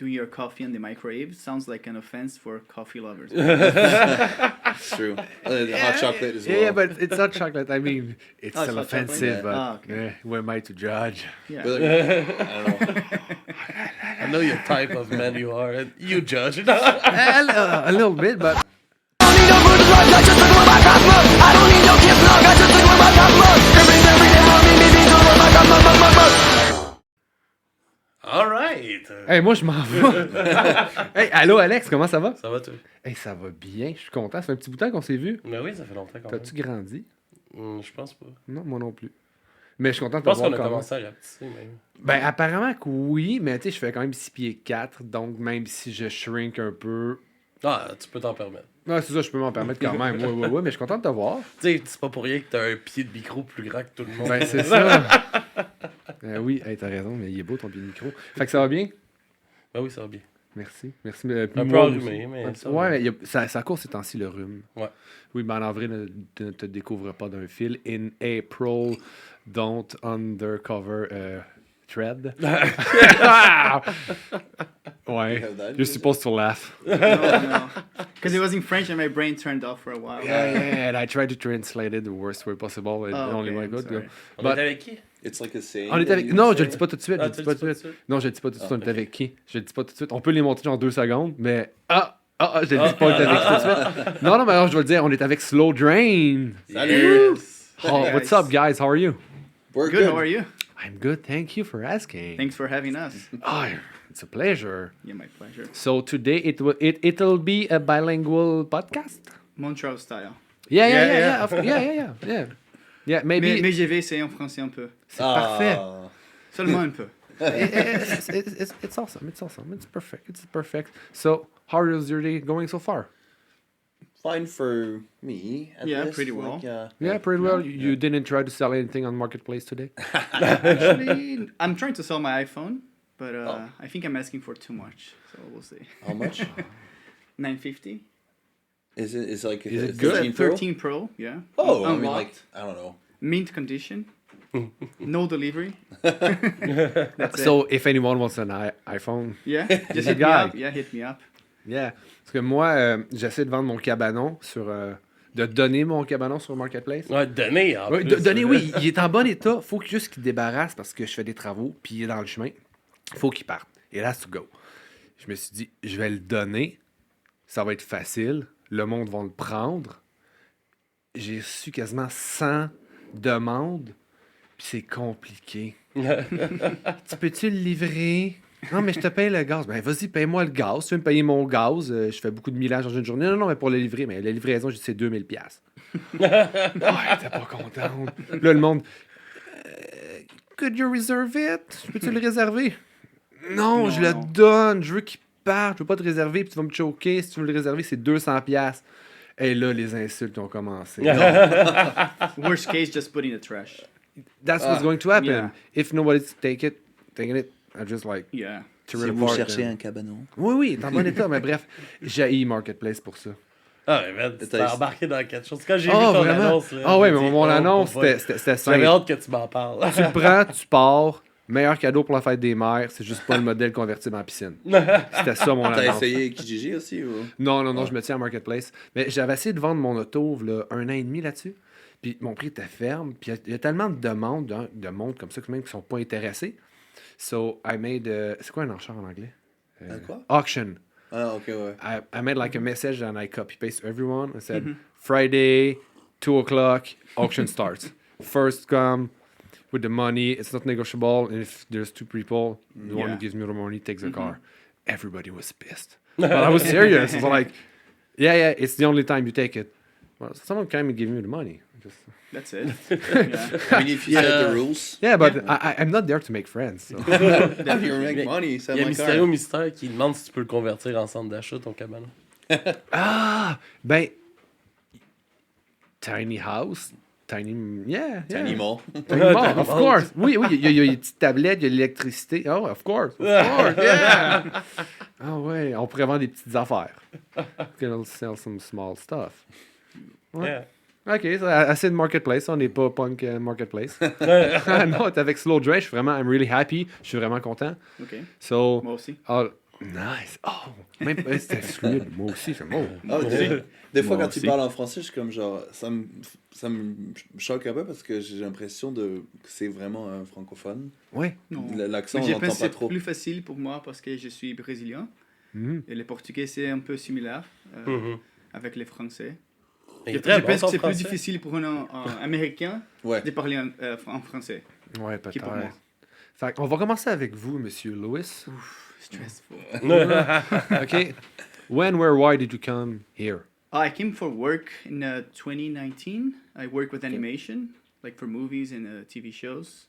doing your coffee in the microwave sounds like an offense for coffee lovers. It's true. Hot chocolate as well. Yeah, but it's not chocolate. I mean, it's Oh, it's still hot chocolate? offensive, Yeah. but Okay. who am I to judge? Yeah. But, I don't know. I know your type of man you are, and you judge. A little bit, but Alright! hey, moi je m'en vais. Hey, allô Alex, comment ça va? Ça va, toi? Hey, ça va bien, je suis content. Ça fait un petit bout de temps qu'on s'est vu. Mais oui, ça fait longtemps quand même. T'as-tu grandi? Je pense pas. Non, moi non plus. Mais je suis content de Je te pense voir qu'on a quand même. commencé à rapetisser, même. Ben, apparemment que oui, mais tu sais, je fais quand même 6 pieds 4, donc même si je shrink un peu... Ah, tu peux t'en permettre. Ouais, c'est ça, je peux m'en permettre quand même. Ouais, mais je suis content de te voir. Tu sais, c'est pas pour rien que t'as un pied de micro plus grand que tout le monde. Ben, c'est ça. Oui, hey, t'as raison, mais il est beau ton pied de micro. Fait que ça va bien? Ben oui, ça va bien. Merci. Merci. Un peu moi enrhumé, aussi. mais ça Ouais, va. mais ça court ces temps-ci, le rhume. Ouais. Oui, ben en avril, ne te découvre pas d'un fil. In April, don't undercover thread. Ouais. have that? You're supposed to laugh. No. Because it was in French and my brain turned off for a while. Yeah, and I tried to translate it the worst way possible. It Oh, only okay, way I'm good. sorry. On But- était avec qui? It's like a saying. On était avec... that you Non, would je say. le dis pas tout de suite. Ah, Je le dis pas tout de suite. Non, je le dis pas tout de suite. On ok. était avec qui? Je le dis pas tout de suite. On peut les monter en 2 secondes, mais... je le dis pas, on était avec qui tout de suite. Non, mais alors, je vais le dire. On est avec Slow Drain. Salut! Oh, Hey, what's guys. up, guys? How are you? We're Good, how are you? I'm good. Thank you for asking. Thanks for having us. Oh, it's a pleasure. Yeah, my pleasure. So today it'll be a bilingual podcast. Montreal style. Yeah. Yeah, maybe Mais je vais essayer en français un peu. c'est parfait. Seulement un peu. It's awesome. It's perfect. So, how is your day going so far? Fine for me. At Yeah, least. pretty well. Yeah, pretty well. You didn't try to sell anything on Marketplace today? Actually, I'm trying to sell my iPhone, but I think I'm asking for too much. So we'll see. How much? $950. Is it? Is like Is it a good? 13 Pro? 13 Pro, yeah. Oh, I Unlocked. mean, like I don't know. Mint condition. No delivery. That's So, if anyone wants an iPhone, it. Yeah, just a hit me guy. up. Yeah, hit me up. yeah. Parce que moi, j'essaie de vendre mon cabanon sur... de donner mon cabanon sur Marketplace. Ouais, donner en Ouais, plus. donner, oui, il est en bon état. Faut juste qu'il débarrasse parce que je fais des travaux, puis il est dans le chemin. Faut qu'il parte. It has to go. Je me suis dit, je vais le donner. Ça va être facile. Le monde va le prendre. J'ai reçu quasiment 100 demandes, puis c'est compliqué. Tu peux-tu le livrer? Non, mais je te paye le gaz. Ben, vas-y, paye-moi le gaz. Tu veux me payer mon gaz? Je fais beaucoup de millage dans une journée. Non, mais pour le livrer. Mais la livraison, j'ai dit, c'est 2000$. Ah, t'es pas contente. Là, le monde... Could you reserve it? Peux-tu le réserver? Non, Non, je le non. donne. Je veux qu'il parte. Je veux pas te réserver, puis tu vas me choquer. Si tu veux le réserver, c'est 200$. Et là, les insultes ont commencé. Non. Worst case, just put in the trash. That's what's going to happen. yeah. If nobody's taking it, I just like... Yeah. to Si vous report cherchez them. un cabanon. Oui, t'es en bon état, mais bref, j'ai Marketplace pour ça. Ah, mais man, tu t'es T'as- embarqué dans quelque chose. Quand j'ai vu Ah, ton vraiment? annonce, là, Ah ouais, j'ai mais dit, mon oh, annonce, boy. c'était J'avais simple. hâte que tu m'en parles. Tu le prends, tu pars, meilleur cadeau pour la fête des mères, c'est juste pas le modèle convertible en piscine. C'était ça mon T'as annonce. essayé Kijiji aussi ou? Non, je me tiens à Marketplace. Mais j'avais essayé de vendre mon auto, là, 1 an et demi là-dessus. Puis mon prix était ferme. Puis il y a tellement de demandes, de monde comme ça, même qui sont pas intéressés. So, I made... c'est quoi un enchère en anglais? Quoi? Auction. Ah, ok, ouais. I made like a message and I copy paste everyone. I said, Friday, 2:00, auction starts. First come with the money. It's not negotiable. And if there's 2 people, the one who Yeah. gives me the money takes the car. Everybody was pissed. But I was serious. I was like, yeah, it's the only time you take it. Well, someone came and gave me the money. Just... That's it. Yeah. I mean, if you set the rules, Yeah, but I'm not there to make friends. So. if you make money, sell Il y a my Mysterio car. Mystère qui demande si tu peux le convertir en centre d'achat, ton cabanon. Ben, tiny house, yeah. Tiny mall. Tiny mall, of course. Oui, il y a les petites tablettes, il y a l'électricité. Oh, of course, yeah. Ah ouais, on pourrait vendre des petites affaires. Gonna sell some small stuff. Ouais. Yeah. OK, so assez de Marketplace. On n'est pas punk Marketplace. Non, t'es avec Slow Drain. Je suis vraiment, I'm really happy. Je suis vraiment content. Okay. So, Moi aussi. I'll- Nice. Oh, même c'était fluide. Moi aussi, c'est bon. Ah, des fois, Moi quand tu aussi. parles en français, je suis comme genre. Ça me choque un peu parce que j'ai l'impression que c'est vraiment un francophone. Ouais. Non. L'accent, Mais on j'ai l'entend pensé pas que trop. c'est plus facile pour moi parce que je suis brésilien. Mhm. Et le portugais, c'est un peu similaire Mhm. avec les français. Il Je, est très je bon, pense ton que c'est plus français. difficile pour un Américain Ouais. de parler en français Ouais, qui pour peut-être. moi. Fait on va commencer avec vous, Monsieur Lewis. Stressful. OK. When, where, why did you come here? I came for work in 2019. I work with animation, like for movies and TV shows.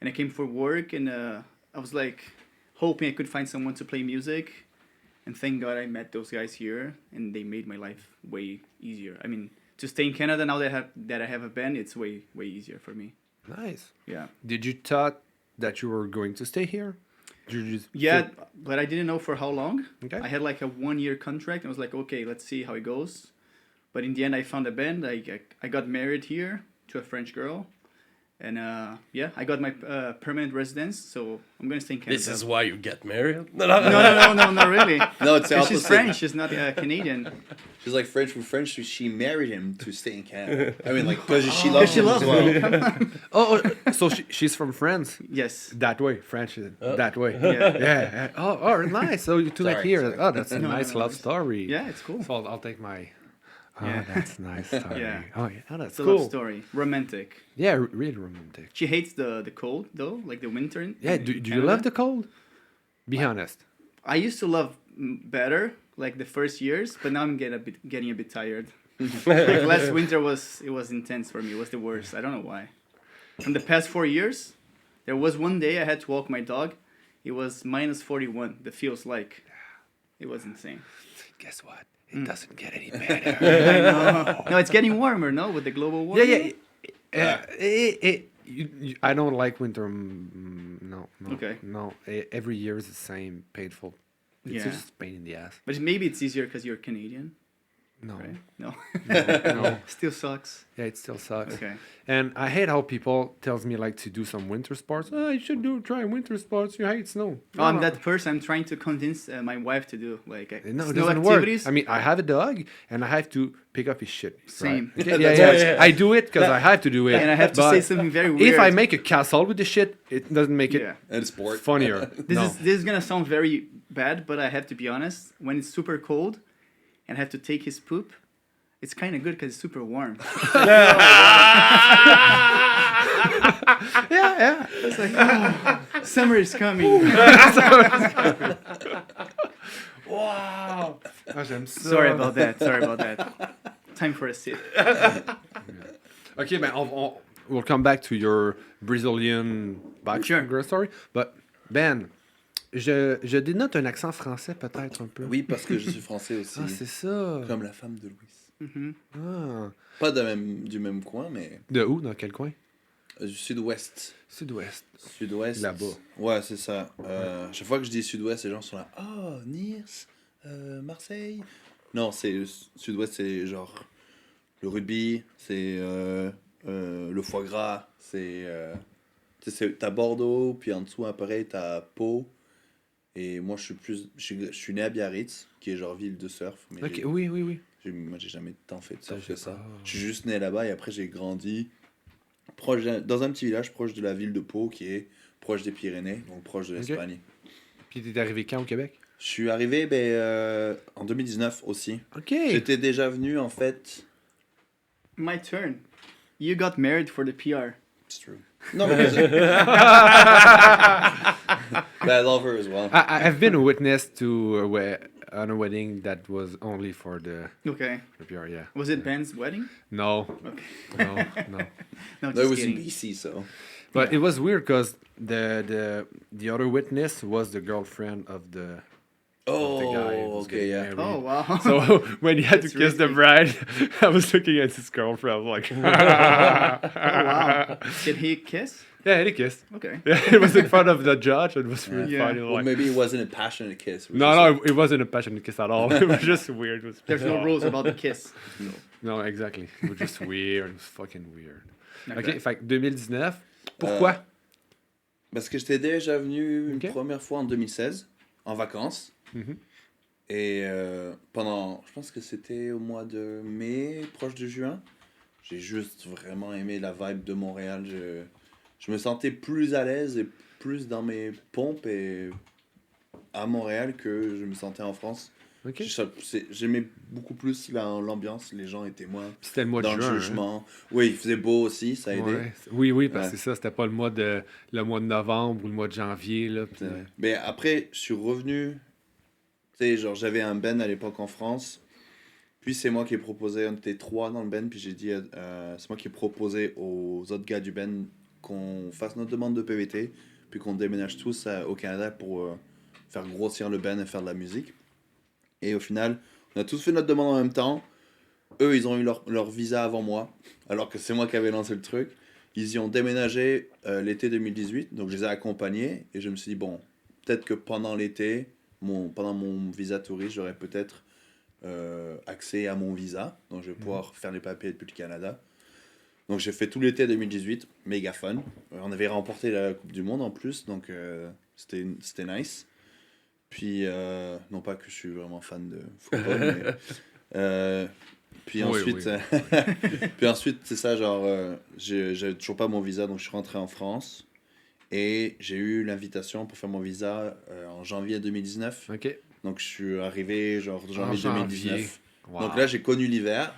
And I came for work, and I was like hoping I could find someone to play music. And thank God I met those guys here, and they made my life way easier. I mean, to stay in Canada now that I have a band, it's way easier for me. Nice. Yeah. Did you thought that you were going to stay here? Did you just Yeah, but I didn't know for how long. Okay. I had like a 1-year contract. I was like, okay, let's see how it goes. But in the end, I found a band. I got married here to a French girl. And yeah, I got my permanent residence, so I'm gonna stay in Canada. This is why you get married? no, not really. No, it's the 'Cause she's opposite. French. She's not Canadian. She's like French with French, so she married him to stay in Canada. I mean, like, because she loves She him loves as well. me. Come on. so she's from France? Yes. That way. French is that way. Yeah. Yeah. Oh, nice. So you two met Sorry, here. sorry. Oh, that's a No, nice no, love it's- story. Yeah, it's cool. So I'll take my. Oh, Yeah. that's nice story. Yeah. Oh, yeah. Oh, that's It's a cool. love story. Romantic. Yeah, really romantic. She hates the cold though, like the winter. Yeah. Do you love the cold? Be honest. I used to love better, like the first years, but now I'm getting a bit tired. Like last winter was intense for me. It was the worst. I don't know why. In the past 4 years, there was one day I had to walk my dog. It was minus 41. The feels like. It was insane. Guess what? It doesn't get any better. I know. No, it's getting warmer, no, with the global warming. Yeah. I don't like winter. No. Okay. No. Every year is the same. Painful. It's Yeah. just a pain in the ass. But maybe it's easier because you're Canadian, No. right? No. No. Still sucks. Yeah, it still sucks. Okay. And I hate how people tells me like to do some winter sports. Oh, you should try winter sports. You hate snow. Oh, I'm that person. I'm trying to convince my wife to do like No, it snow doesn't activities. work. I mean, I have a dog, and I have to pick up his shit. Same. Right? Okay? That's Yeah. right. I do it because I have to do it. And I have to but say something very weird. if I make a castle with the shit, it doesn't make it yeah. And it's sport. funnier. This is gonna sound very bad, but I have to be honest. When it's super cold, and I have to take his poop, it's kind of good because it's super warm. Yeah. It's like, oh, summer is coming. Wow. Ah, j'aime ça. Sorry about that. Time for a sip. Okay, ben, we'll come back to your Brazilian background story. But, Ben, je dénote un accent français peut-être un peu. Oui, parce que je suis français aussi. Ah, c'est ça. Comme la femme de Louis. Ah. Pas du même coin, mais De où? Dans quel coin? du sud-ouest. Sud-ouest. Sud-ouest. Là-bas. Ouais, c'est ça. Chaque fois que je dis sud-ouest, les gens sont là. Ah, Nice, Marseille. Non, c'est sud-ouest, c'est genre le rugby, c'est le foie gras, t'as Bordeaux, puis en dessous, pareil, t'as Pau. Et moi, je suis né à Biarritz, qui est genre ville de surf. Mais Ok, oui. moi, j'ai jamais tant fait de surf j'ai que ça. pas. Je suis juste né là-bas et après, j'ai grandi dans un petit village proche de la ville de Pau, qui est proche des Pyrénées, donc proche de l'Espagne. Puis t'es arrivé quand au Québec? Je suis arrivé en 2019 aussi. Ok. J'étais déjà venu, en fait. My turn. You got married for the PR. It's true. No, because but I love her as well. I've been a witness to on a wedding that was only for the Okay. PR, yeah. Was it Ben's wedding? No, Okay. no. No, No, it just was in kidding. BC, so. But it was weird because the other witness was the girlfriend of the guy who Oh, was okay, getting yeah. married. Oh wow. So when he had to That's kiss the risky. bride, I was looking at his girlfriend. I was like, Oh wow. Did he kiss? Yeah, he kissed. Okay. Yeah, it was in front of the judge. It was really Yeah. funny. Well, Like, maybe it wasn't a passionate kiss. no, it wasn't a passionate kiss at all. It was just weird. It was There's no rules about the kiss. No, exactly. It was just weird. It was fucking weird. Okay. Ok, fait que 2019. Pourquoi? Parce que j'étais déjà venu une Ok. première fois en 2016, en vacances. Et pendant, je pense que c'était au mois de mai, proche de juin, j'ai juste vraiment aimé la vibe de Montréal. Je me sentais plus à l'aise et plus dans mes pompes et à Montréal que je me sentais en France. OK. J'aimais beaucoup plus l'ambiance, les gens étaient moins C'était le mois de dans le juin. jugement. Oui, il faisait beau aussi, ça a aidé. Ouais. Oui, parce Ouais. que c'est ça, c'était pas le mois de novembre ou le mois de janvier. Là, puis- C'est vrai. Mais après, je suis revenu. Tu sais, genre, j'avais un band à l'époque en France. Puis c'est moi qui ai proposé, on était 3 dans le band. Puis j'ai dit, c'est moi qui ai proposé aux autres gars du band qu'on fasse notre demande de PVT. Puis qu'on déménage tous au Canada pour faire grossir le band et faire de la musique. Et au final, on a tous fait notre demande en même temps. Eux, ils ont eu leur visa avant moi. Alors que c'est moi qui avais lancé le truc. Ils y ont déménagé l'été 2018. Donc je les ai accompagnés. Et je me suis dit, bon, peut-être que pendant l'été, pendant mon visa touriste, j'aurais peut-être accès à mon visa. Donc je vais pouvoir faire les papiers depuis le Canada. Donc j'ai fait tout l'été 2018, méga fun. On avait remporté la Coupe du Monde en plus, donc c'était nice. Puis, non pas que je suis vraiment fan de football, mais... puis Oui, ensuite, puis ensuite c'est ça, genre, j'avais toujours pas mon visa, donc je suis rentré en France. Et j'ai eu l'invitation pour faire mon visa en janvier 2019. OK. Donc je suis arrivé genre janvier En 2019. Wow. Donc là j'ai connu l'hiver.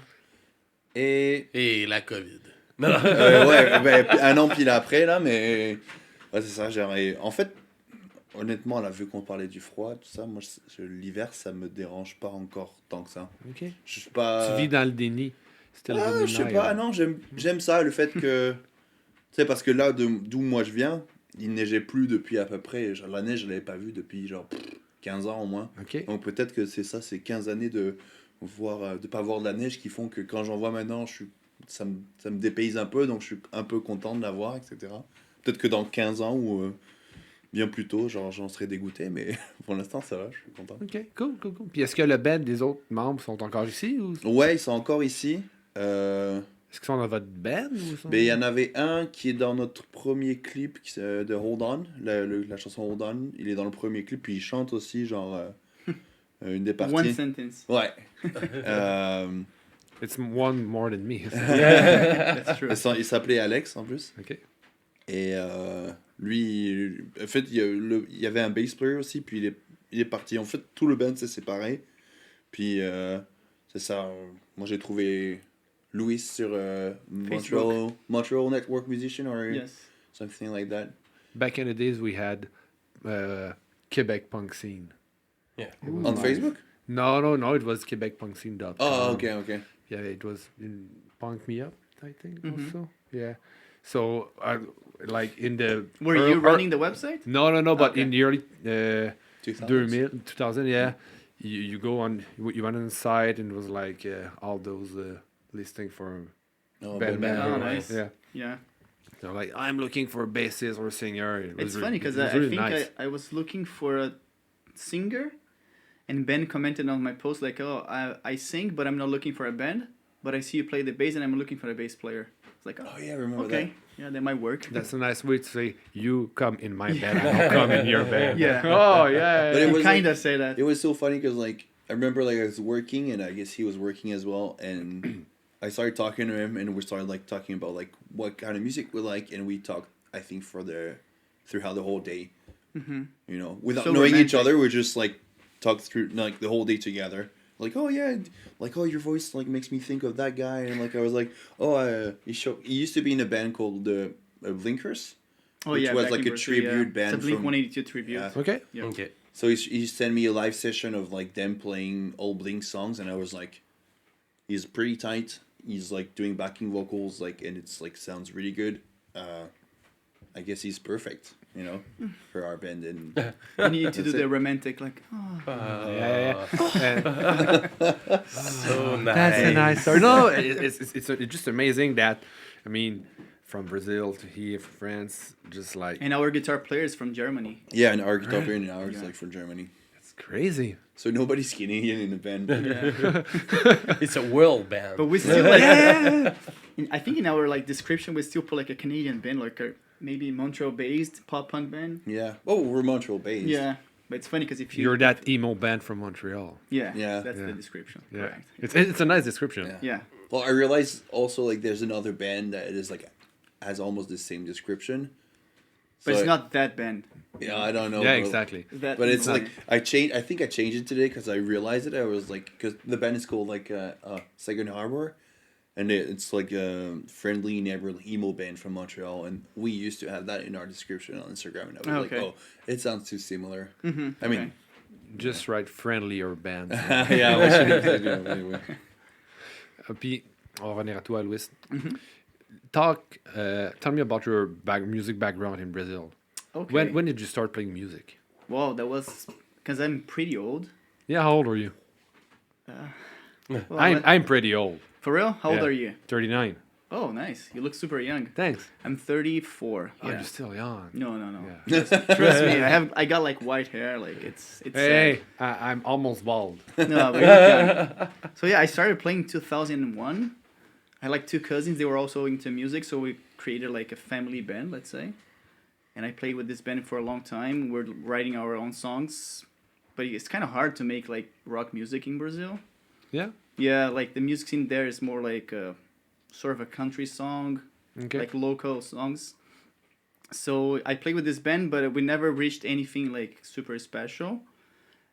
Et la COVID. ouais, ben, un an pile après là, mais ouais, c'est ça. En fait, honnêtement, là, vu qu'on parlait du froid, tout ça, moi l'hiver ça me dérange pas encore tant que ça. OK. Je suis pas. Tu vis dans le déni. C'était le Ah, je sais pas, non, j'aime ça, le fait que. Tu sais, parce que là, d'où moi je viens, il neigeait plus depuis à peu près. Genre, la neige, je l'avais pas vue depuis genre 15 ans au moins. OK. Donc peut-être que c'est ça, c'est 15 années de pas voir de la neige qui font que quand j'en vois maintenant, ça me dépayse un peu, donc je suis un peu content de la voir, etc. Peut-être que dans 15 ans ou bien plus tôt, genre j'en serais dégoûté, mais pour l'instant ça va, je suis content. OK, cool. Puis est-ce que le band des autres membres sont encore ici ou Ouais, ils sont encore ici. est-ce qu'ils sont dans votre band ou sont... Mais il y en avait un qui est dans notre premier clip de Hold On, la chanson Hold On. Il est dans le premier clip, puis il chante aussi, genre, une des parties. One sentence. Ouais. It's one more than me. That's true. Il s'appelait Alex en plus. OK. Et lui, en fait, il y avait un bass player aussi, puis il est parti. En fait, tout le band s'est séparé. Puis, c'est ça. Moi, j'ai trouvé Louis sur Montreal Network Musician or Yes. something like that. Back in the days we had Quebec punk scene. Yeah. It was On like- Facebook? No, it was quebecpunkscene.com. Oh, okay. Yeah, it was in Punk Me Up, I think, Mhm. also. Yeah. So, like in the... Were you running the website? No, but Okay. in the early 2000. 2000, yeah. You go on, you went on the site and it was like all those listing for Oh, band Ben Oh, members. nice. Yeah. Yeah. They're like, I'm looking for a bassist or a singer. It was It's really- funny because it was I really think nice. I was looking for a singer, and Ben commented on my post like, "Oh, I sing, but I'm not looking for a band. But I see you play the bass, and I'm looking for a bass player." It's like, Oh oh, yeah, I remember okay, yeah, that might work. That's a nice way to say, you come in my band, I'll come in your band. Yeah. Oh, yeah. But it You was kind of say that. It was so funny because like I remember like I was working and I guess he was working as well, and I started talking to him and we started like talking about like what kind of music we like, and we talked I think throughout the whole day, Hmm. you know, without So knowing each romantic. other. We just like talked through like the whole day together. Like, oh yeah, like, oh, your voice like makes me think of that guy, and like I was like, oh, he used to be in a band called the Blinkers. Oh Which yeah, was back like in a Berkeley, tribute band It's a Blink from- 182 tribute. Yeah. Okay. Yeah. Okay. So he sent me a live session of like them playing all Blink songs, and I was like, he's pretty tight. He's like doing backing vocals, like, and it's like sounds really good. I guess he's perfect, you know, for our band. And You need to do That's the it. romantic, like, oh. Yeah. So nice. That's a nice story. No, it's just amazing that, I mean, from Brazil to here, from France, just like, And our guitar player is from Germany. yeah, and our guitar player and ours Yeah. like from Germany. it's crazy. So nobody's Canadian in the band. It's a world band. But we still like, I think in our like description we still put like a Canadian band, like a maybe Montreal based pop punk band. Yeah. Oh, we're Montreal based. Yeah. But it's funny because if you... You're that emo band from Montreal. Yeah, Yeah. that's Yeah. the description. Yeah. Correct. It's a nice description. Yeah. Yeah. Well, I realized also like there's another band that is like has almost the same description. But So it's not that band. Yeah, I don't know. Yeah, bro. exactly. That But it's emo like band. I think I changed it today because I realized it. I was like, because the band is called like Second Harbor, and it's like a friendly neighborhood emo band from Montreal, and we used to have that in our description on Instagram, and I was like, Okay. oh, it sounds too similar. Mhm, I mean, Just write friendlier band. yeah, what should I do? Anyway. Puis, on va revenir à toi, Louis. Mhm. Tell me about your music background in Brazil. Okay. When did you start playing music? Well, that was because I'm pretty old. Yeah, how old are you? Well, I'm pretty old. for real? How old Yeah. are you? 39. Oh, nice. You look super young. Thanks. I'm 34. Oh, Yeah. you're still young. No. Yeah. Trust me, I got like white hair. Like it's. Hey, I'm almost bald. No, but you're young. So yeah, I started playing in 2001. I had like two cousins. They were also into music, so we created like a family band, let's say. And I played with this band for a long time. We're writing our own songs, but it's kind of hard to make like rock music in Brazil. Yeah? Yeah, like the music scene there is more like sort of a country song, Okay. like local songs. So I played with this band, but we never reached anything like super special.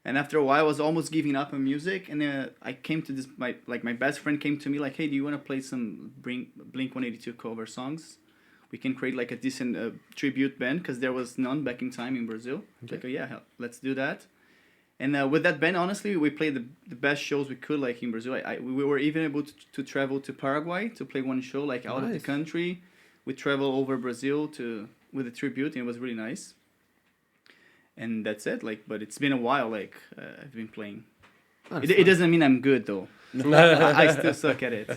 And after a while, I was almost giving up on music, and I came to this. My best friend came to me like, "Hey, do you want to play some Blink 182 cover songs? We can create like a decent tribute band because there was none back in time in Brazil." Like, oh, yeah, let's do that. And with that band, honestly, we played the best shows we could, like in Brazil. We were even able to travel to Paraguay to play one show, like out of the Nice. country. We traveled over Brazil with a tribute, and it was really nice. And that's it. Like, but it's been a while. Like I've been playing. It doesn't mean I'm good though. I still suck at it.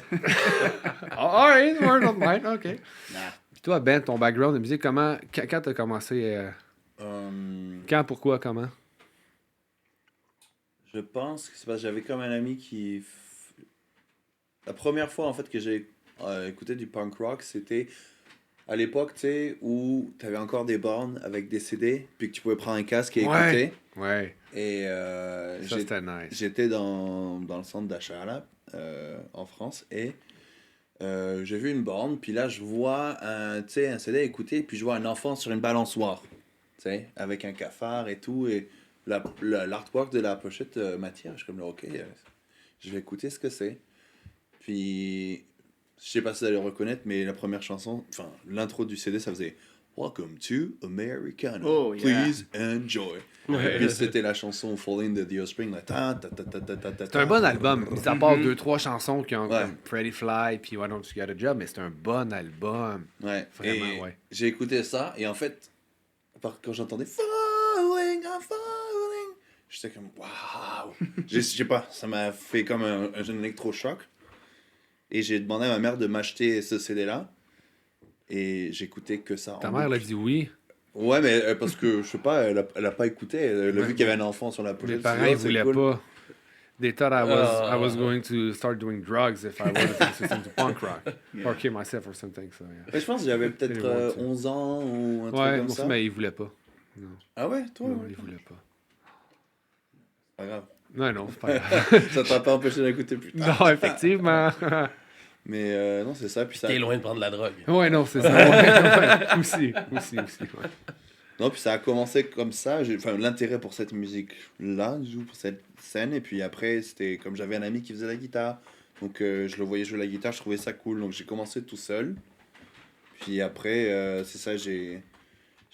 All right, we're not mine. OK. Nah. Puis toi, Ben, ton background de musique, quand t'as commencé... Quand, pourquoi, comment? Je pense que c'est parce que j'avais comme un ami qui... La première fois, en fait, que j'ai écouté du punk rock, c'était à l'époque, tu sais, où t'avais encore des bornes avec des CD, puis que tu pouvais prendre un casque et écouter. Ouais, Et ça c'était nice. j'étais dans le centre d'achat, là, en France, et j'ai vu une borne, puis là, je vois un CD à écouter, puis je vois un enfant sur une balançoire, tu sais, avec un cafard et tout, et l'artwork de la pochette m'attire. Je suis comme là, ok, je vais écouter ce que c'est. Puis, je sais pas si vous allez le reconnaître, mais la première chanson, enfin, l'intro du CD, ça faisait Welcome to Americana. Oh, yeah. Please enjoy. Puis c'était la chanson Fall in the Spring. C'est un bon album. Mis à part 2-3 chansons qui ont Ouais. comme Pretty Fly puis Why Don't You Get a Job, mais c'est un bon album. Ouais. Vraiment, Et ouais. j'ai écouté ça, et en fait, quand j'entendais Falling, I'm falling, j'étais comme waouh. Je sais pas, ça m'a fait comme un électrochoc. Et j'ai demandé à ma mère de m'acheter ce CD-là. Et j'écoutais que ça. Ta en mère boucle. l'a dit oui. Ouais, mais parce que, je sais pas, elle a pas écouté. Elle a vu qu'il y avait un enfant sur la Les pochette. parents, Elle ils s'est dit, voulaient oh, c'est cool. pas. They thought I was going to start doing drugs if I was listening to punk rock. Or kill myself or something, so yeah. Mais je pense que j'avais peut-être They want to. 11 ans ou un truc Ouais, comme moi ça. aussi, mais ils voulaient pas. Ah ouais, toi Non, ils voulaient pas. Pas grave. Non, c'est pas grave. Ça t'a pas empêché d'écouter plus tard. Non, effectivement. Mais non, c'est ça. Puis ça... T'es loin de prendre la drogue. Ouais, non, c'est ça. Ouais. Aussi, ouais. Non, puis ça a commencé comme ça. Enfin, l'intérêt pour cette musique-là, pour cette scène. Et puis après, c'était comme j'avais un ami qui faisait la guitare. Donc je le voyais jouer la guitare, je trouvais ça cool. Donc j'ai commencé tout seul. Puis après, c'est ça, j'ai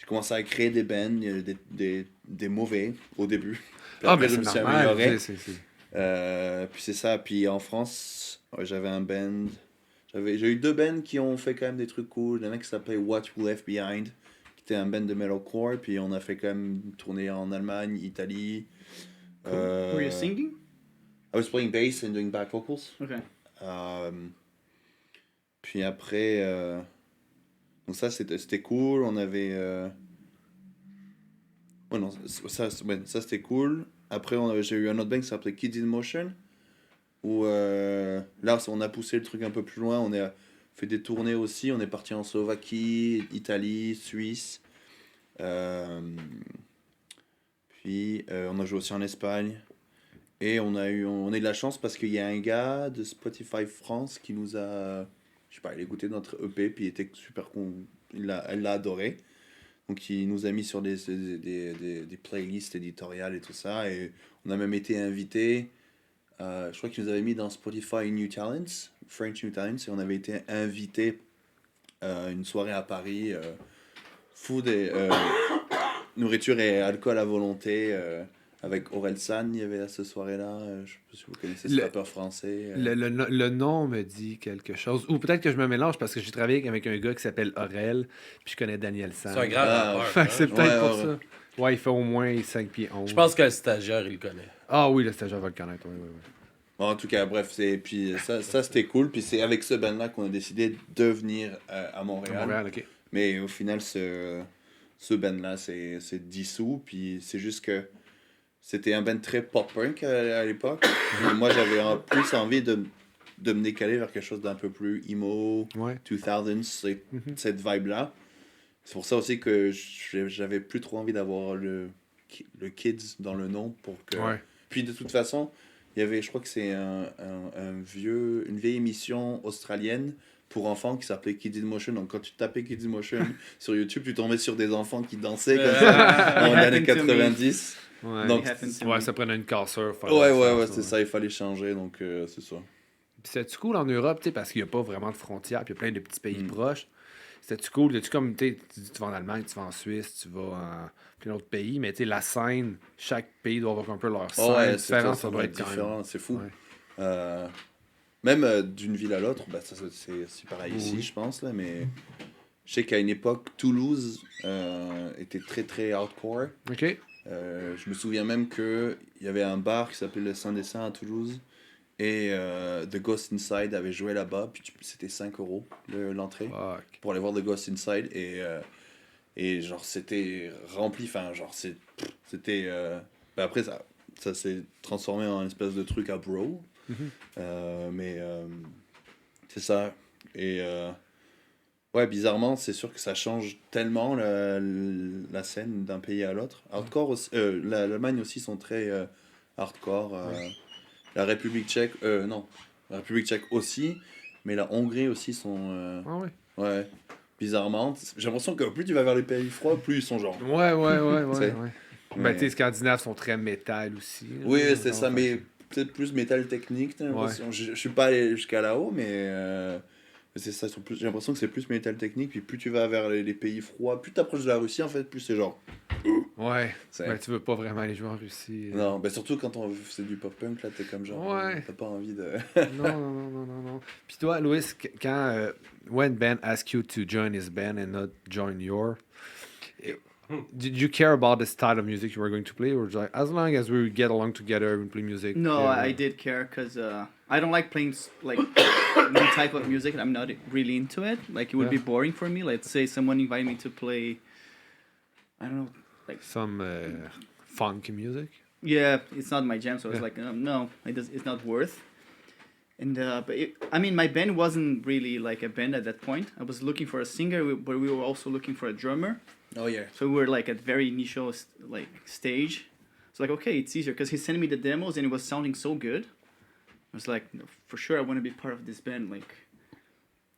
commencé à créer des bands, des mauvais au début. Puis après, je me suis amélioré. Puis c'est ça. Puis en France, j'avais un band. J'ai eu 2 bands qui ont fait quand même des trucs cool. Il y en a un qui s'appelait What You Left Behind, qui était un band de metalcore. Puis on a fait quand même tourner en Allemagne, Italie. Were you singing? I was playing bass and doing back vocals. Okay. Puis après, donc ça c'était cool. On avait, ouais, non, ça c'était cool. Après j'ai eu un autre band qui s'appelait Kids in Motion, où là on a poussé le truc un peu plus loin. On a fait des tournées aussi. On est parti en Slovaquie, Italie, Suisse. Puis on a joué aussi en Espagne. Et on a eu de la chance parce qu'il y a un gars de Spotify France qui nous a, je sais pas, il a écouté notre EP puis il était super con, elle l'a adoré. Donc il nous a mis sur des playlists éditoriales et tout ça. Et on a même été invité, je crois qu'il nous avait mis dans Spotify New Talents, French New Talents, et on avait été invité à une soirée à Paris, food et nourriture et alcool à volonté. Avec Orelsan, il y avait à cette soirée-là. Je sais pas si vous connaissez ce rappeur français. Le nom me dit quelque chose. Ou peut-être que je me mélange parce que j'ai travaillé avec un gars qui s'appelle Aurel, puis je connais Daniel San. C'est un grand rappeur. Fait que c'est hein. peut-être pour ça. Ouais, il fait au moins 5 pieds 11. Je pense que le stagiaire, il le connaît. Ah oui, le stagiaire va le connaître. Oui. Bon, en tout cas, bref, puis ça c'était cool. Puis c'est avec ce band-là qu'on a décidé de venir à Montréal. À Montréal, ok. Mais au final, ce band-là, c'est dissous. Puis c'est juste que c'était un band très pop-punk à l'époque. Puis moi, j'avais plus envie de me décaler vers quelque chose d'un peu plus emo, Ouais. 2000s, cette vibe-là. C'est pour ça aussi que j'avais plus trop envie d'avoir le Kids dans le nom. Pour que... Ouais. Puis de toute façon, il y avait, je crois que c'est une vieille émission australienne pour enfants qui s'appelait Kids in Motion. Donc quand tu tapais Kids in Motion sur YouTube, tu tombais sur des enfants qui dansaient comme ça dans les années 90. Ouais. Donc, Ça prenait une casseur. Ouais, c'est ça, il fallait changer, donc c'est ça. Puis c'était-tu cool en Europe, tu sais, parce qu'il n'y a pas vraiment de frontières, puis il y a plein de petits pays proches. C'était-tu cool? C'était-tu comme, tu vas en Allemagne, tu vas en Suisse, tu vas en plein d'autres pays, mais tu sais, la scène, chaque pays doit avoir un peu leur scène différente, ça doit être différent, c'est fou. Ouais. Même d'une ville à l'autre, bah, ça, c'est pareil ici, je pense, là, mais je sais qu'à une époque, Toulouse était très, très hardcore. OK. Je me souviens même qu'il y avait un bar qui s'appelait le Saint-Dessin à Toulouse et The Ghost Inside avait joué là-bas, puis c'était 5 € l'entrée pour aller voir The Ghost Inside et genre c'était rempli, enfin genre c'était après ça s'est transformé en une espèce de truc à bro. Mais c'est ça et ouais, bizarrement, c'est sûr que ça change tellement la scène d'un pays à l'autre. Hardcore aussi, l'Allemagne aussi sont très hardcore. La République tchèque, non, la République tchèque aussi, mais la Hongrie aussi sont. Ouais, bizarrement. J'ai l'impression que plus tu vas vers les pays froids, plus ils sont genre. Ouais. T'sais. Ben, tu sais, les Scandinaves sont très métal aussi. Oui, c'est ça, mais peut-être plus métal technique, t'as l'impression. Je suis pas allé jusqu'à là-haut, mais c'est ça. J'ai l'impression que c'est plus métal technique, puis plus tu vas vers les pays froids, plus tu approches de la Russie, en fait, plus c'est genre. Ouais, ben, tu veux pas vraiment aller jouer en Russie. Non, ben surtout quand c'est du pop-punk, là, t'es comme genre. T'as pas envie de. non. Puis toi, Louis, quand when Ben asked you to join his band and not join your, did you care about the style of music you were going to play, or like as long as we get along together and play music? No, I did care because I don't like playing like one type of music. And I'm not really into it. Like it would be boring for me. Let's say someone invited me to play, I don't know, like some funk music. Yeah, it's not my jam. So it's like no, it's not worth. And I mean, my band wasn't really like a band at that point. I was looking for a singer, but we were also looking for a drummer. Oh yeah. So we were like at very initial like stage. So like okay, it's easier because he sent me the demos and it was sounding so good. I was like, no, for sure I want to be part of this band. Like,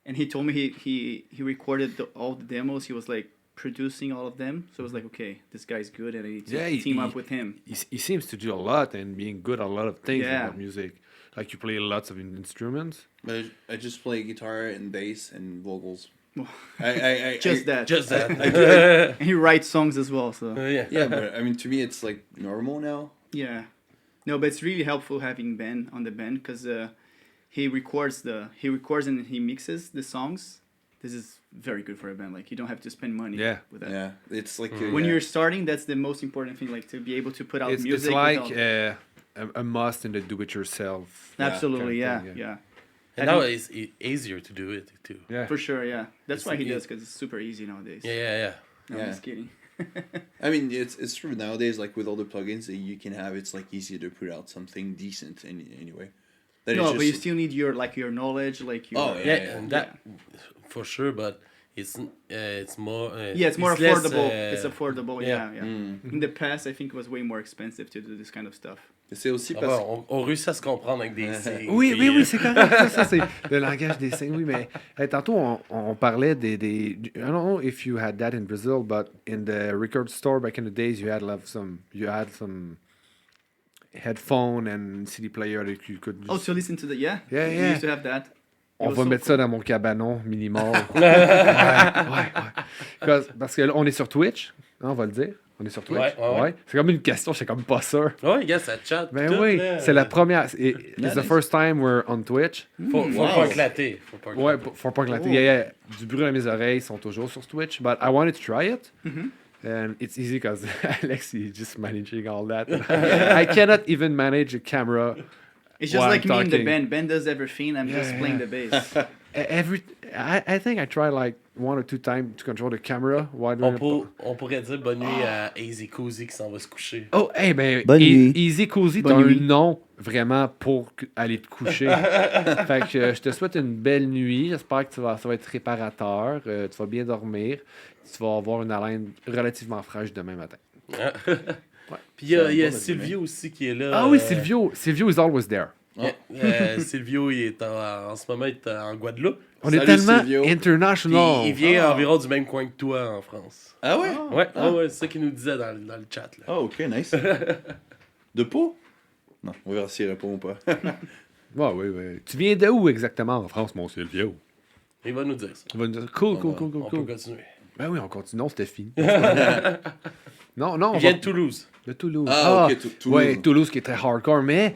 and he told me he recorded all the demos. He was like producing all of them. So I was like, okay, this guy's good, and I need to team up with him. He seems to do a lot and being good at a lot of things about music. Like you play lots of instruments. But I just play guitar and bass and vocals. Just that. I and he writes songs as well. So yeah, but I mean, to me, it's like normal now. Yeah, no, but it's really helpful having Ben on the band because he records and he mixes the songs. This is very good for a band. Like you don't have to spend money. With that. Yeah, it's like when you're starting, that's the most important thing. Like to be able to put out music. It's like a must in the do-it-yourself. Absolutely, yeah. And now it's easier to do it too. Yeah, for sure. Yeah, that's why he does because it's super easy nowadays. Yeah. No, I'm just kidding. I mean, it's true nowadays. Like with all the plugins that you can have, it's like easier to put out something decent anyway. No, but you still need your knowledge, like your. That for sure. But it's more. Yeah, it's more less, affordable. It's affordable. yeah. Yeah. Mm. In the past, I think it was way more expensive to do this kind of stuff. Et c'est aussi Ah parce bon, on réussit à se comprendre avec des signes. Oui, puis, oui, c'est correct. Ça, c'est le langage des signes. Oui, mais tantôt, on parlait des. I don't know if you had that in Brazil, but in the record store back in the days, you had some headphone and CD player that you could. Oh, to listen to the Yeah, We yeah. used to have that. On It va was so mettre cool. ça dans mon cabanon minimal. ouais. Parce que là, on est sur Twitch, hein, on va le dire. On est sur Twitch. Ouais. C'est comme une question, je suis comme pas sûr. Ouais, gars, ça chat. Ben tout, oui, là. c'est la première. It's the Nice. first time we're on Twitch. Faut Wow. pas éclater. Faut pas Ouais, éclater. faut pas éclater. Oh. Yeah. Du bruit dans mes oreilles sont toujours sur Twitch. But I wanted to try it. Mhm. And it's easy because Alex is just managing all that. I cannot even manage a camera. It's just While like I'm me and the talking. band. Ben does everything. I'm just Yeah, playing yeah. the bass. I think I tried like 1 or 2 times to control the camera while On, doing on pourrait dire bonne nuit à Easy Cozy qui s'en va se coucher. Oh, hey, ben, Bonne nuit. Easy Cozy, t'as Bonne un nuit. nom vraiment pour aller te coucher. Fait que je te souhaite une belle nuit. J'espère que ça va être réparateur. Tu vas bien dormir. Tu vas avoir une haleine relativement fraîche demain matin. Puis il y a C'est un bon Silvio aussi qui est là. Ah oui, Silvio. Silvio is always there. Silvio, il est en ce moment, il est en Guadeloupe. On Salut, est tellement Silvio. Puis international. il vient Ah. environ du même coin que toi en France. Ah ouais? Ouais, ouais, c'est ça qu'il nous disait dans le chat. Là. Oh, ok, nice. De Pau? Non, on verra s'il répond ou pas. Ouais, oui. Tu viens de où exactement en France, mon Silvio? Il va nous dire ça. Tu vas nous dire, cool. On peut continuer. Ben oui, on continue. Non, c'était fini. non, on Il vient va- de Toulouse. De Toulouse. Ah, ok, Toulouse. Ouais, Toulouse qui est très hardcore, mais